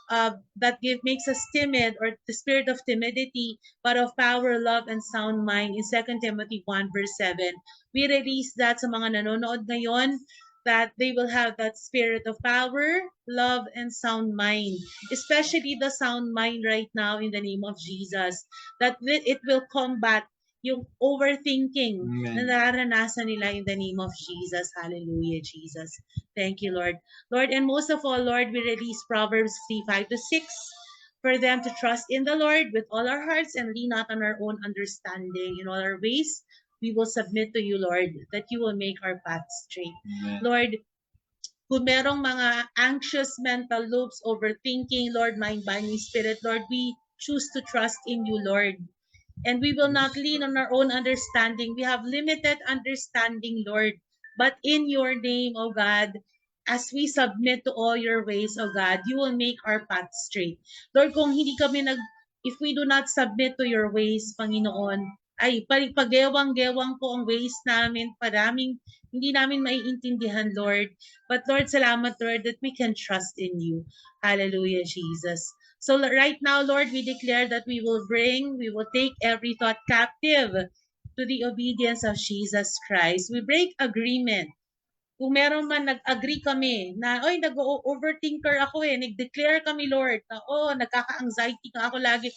A: that makes us timid, or the spirit of timidity, but of power, love, and sound mind in 2 Timothy 1 verse 7. We release that sa mga nanonood ngayon, that they will have that spirit of power, love, and sound mind, especially the sound mind right now in the name of Jesus, that it will combat yung overthinking na nararanasan nila in the name of Jesus. Hallelujah, Jesus. Thank you, Lord. Lord, and most of all, Lord, we release Proverbs 3:5-6 for them to trust in the Lord with all our hearts and lean not on our own understanding. In all our ways, we will submit to you, Lord, that you will make our path straight. Amen. Lord, kung merong mga anxious mental loops, overthinking, Lord, mind-binding spirit, Lord, we choose to trust in you, Lord. And we will not lean on our own understanding. We have limited understanding, Lord. But in your name, O God, as we submit to all your ways, O God, you will make our path straight. Lord, kung hindi kami if we do not submit to your ways, Panginoon, ay pagewang-gewang po ang ways namin, hindi namin maiintindihan, Lord. But Lord, salamat, Lord, that we can trust in you. Hallelujah, Jesus. So right now, Lord, we declare that we will take every thought captive to the obedience of Jesus Christ. We break agreement. Kung meron man nag-agree kami na, nag-overthinker ako nag-declare kami, Lord, na, nagkaka-anxiety ka ako lagi.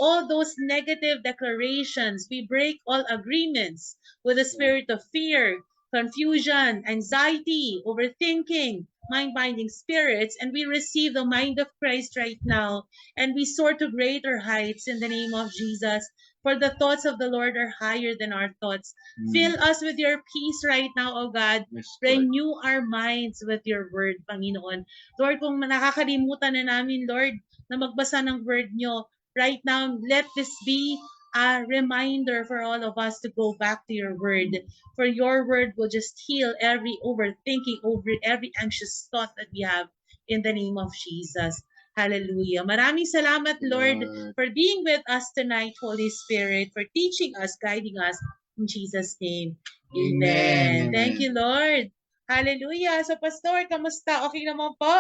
A: All those negative declarations, we break all agreements with the spirit of fear, confusion, anxiety, overthinking, mind-binding spirits, and we receive the mind of Christ right now, and we soar to greater heights in the name of Jesus. For the thoughts of the Lord are higher than our thoughts. Fill us with your peace right now, O God. Renew our minds with your word, Panginoon. Lord, kung nakakalimutan na namin, Lord, na magbasa ng word nyo, right now, let this be a reminder for all of us to go back to your word. For your word will just heal every overthinking, over every anxious thought that we have in the name of Jesus. Hallelujah. Maraming salamat, Lord, for being with us tonight, Holy Spirit, for teaching us, guiding us in Jesus' name. Amen. Thank you, Lord. Hallelujah. So, Pastor, kamusta? Okay naman po?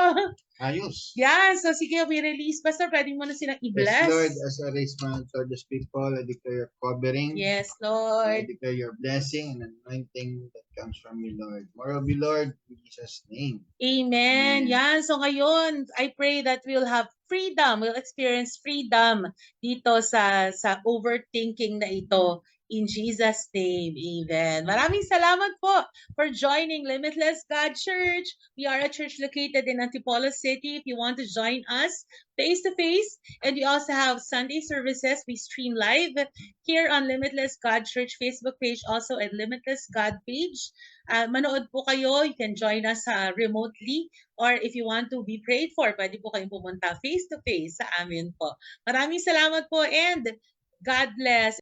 B: Ayos.
A: Yan. So, sige, we release. Pastor, pwede mo na silang i-bless.
B: Yes, Lord, as I raise my hand toward these people, I declare your covering.
A: Yes,
B: I
A: Lord.
B: declare your blessing and anointing that comes from you, Lord. More of you, Lord, in Jesus' name.
A: Amen. Yan. So ngayon, I pray that we'll have freedom. We'll experience freedom dito sa overthinking na ito. In Jesus' name, amen. Maraming salamat po for joining Limitless God Church. We are a church located in Antipolo City. If you want to join us face-to-face, and we also have Sunday services. We stream live here on Limitless God Church Facebook page, also at Limitless God page. Manood po kayo. You can join us remotely, or if you want to be prayed for, pwede po kayong pumunta face-to-face sa amin po. Maraming salamat po, and God bless.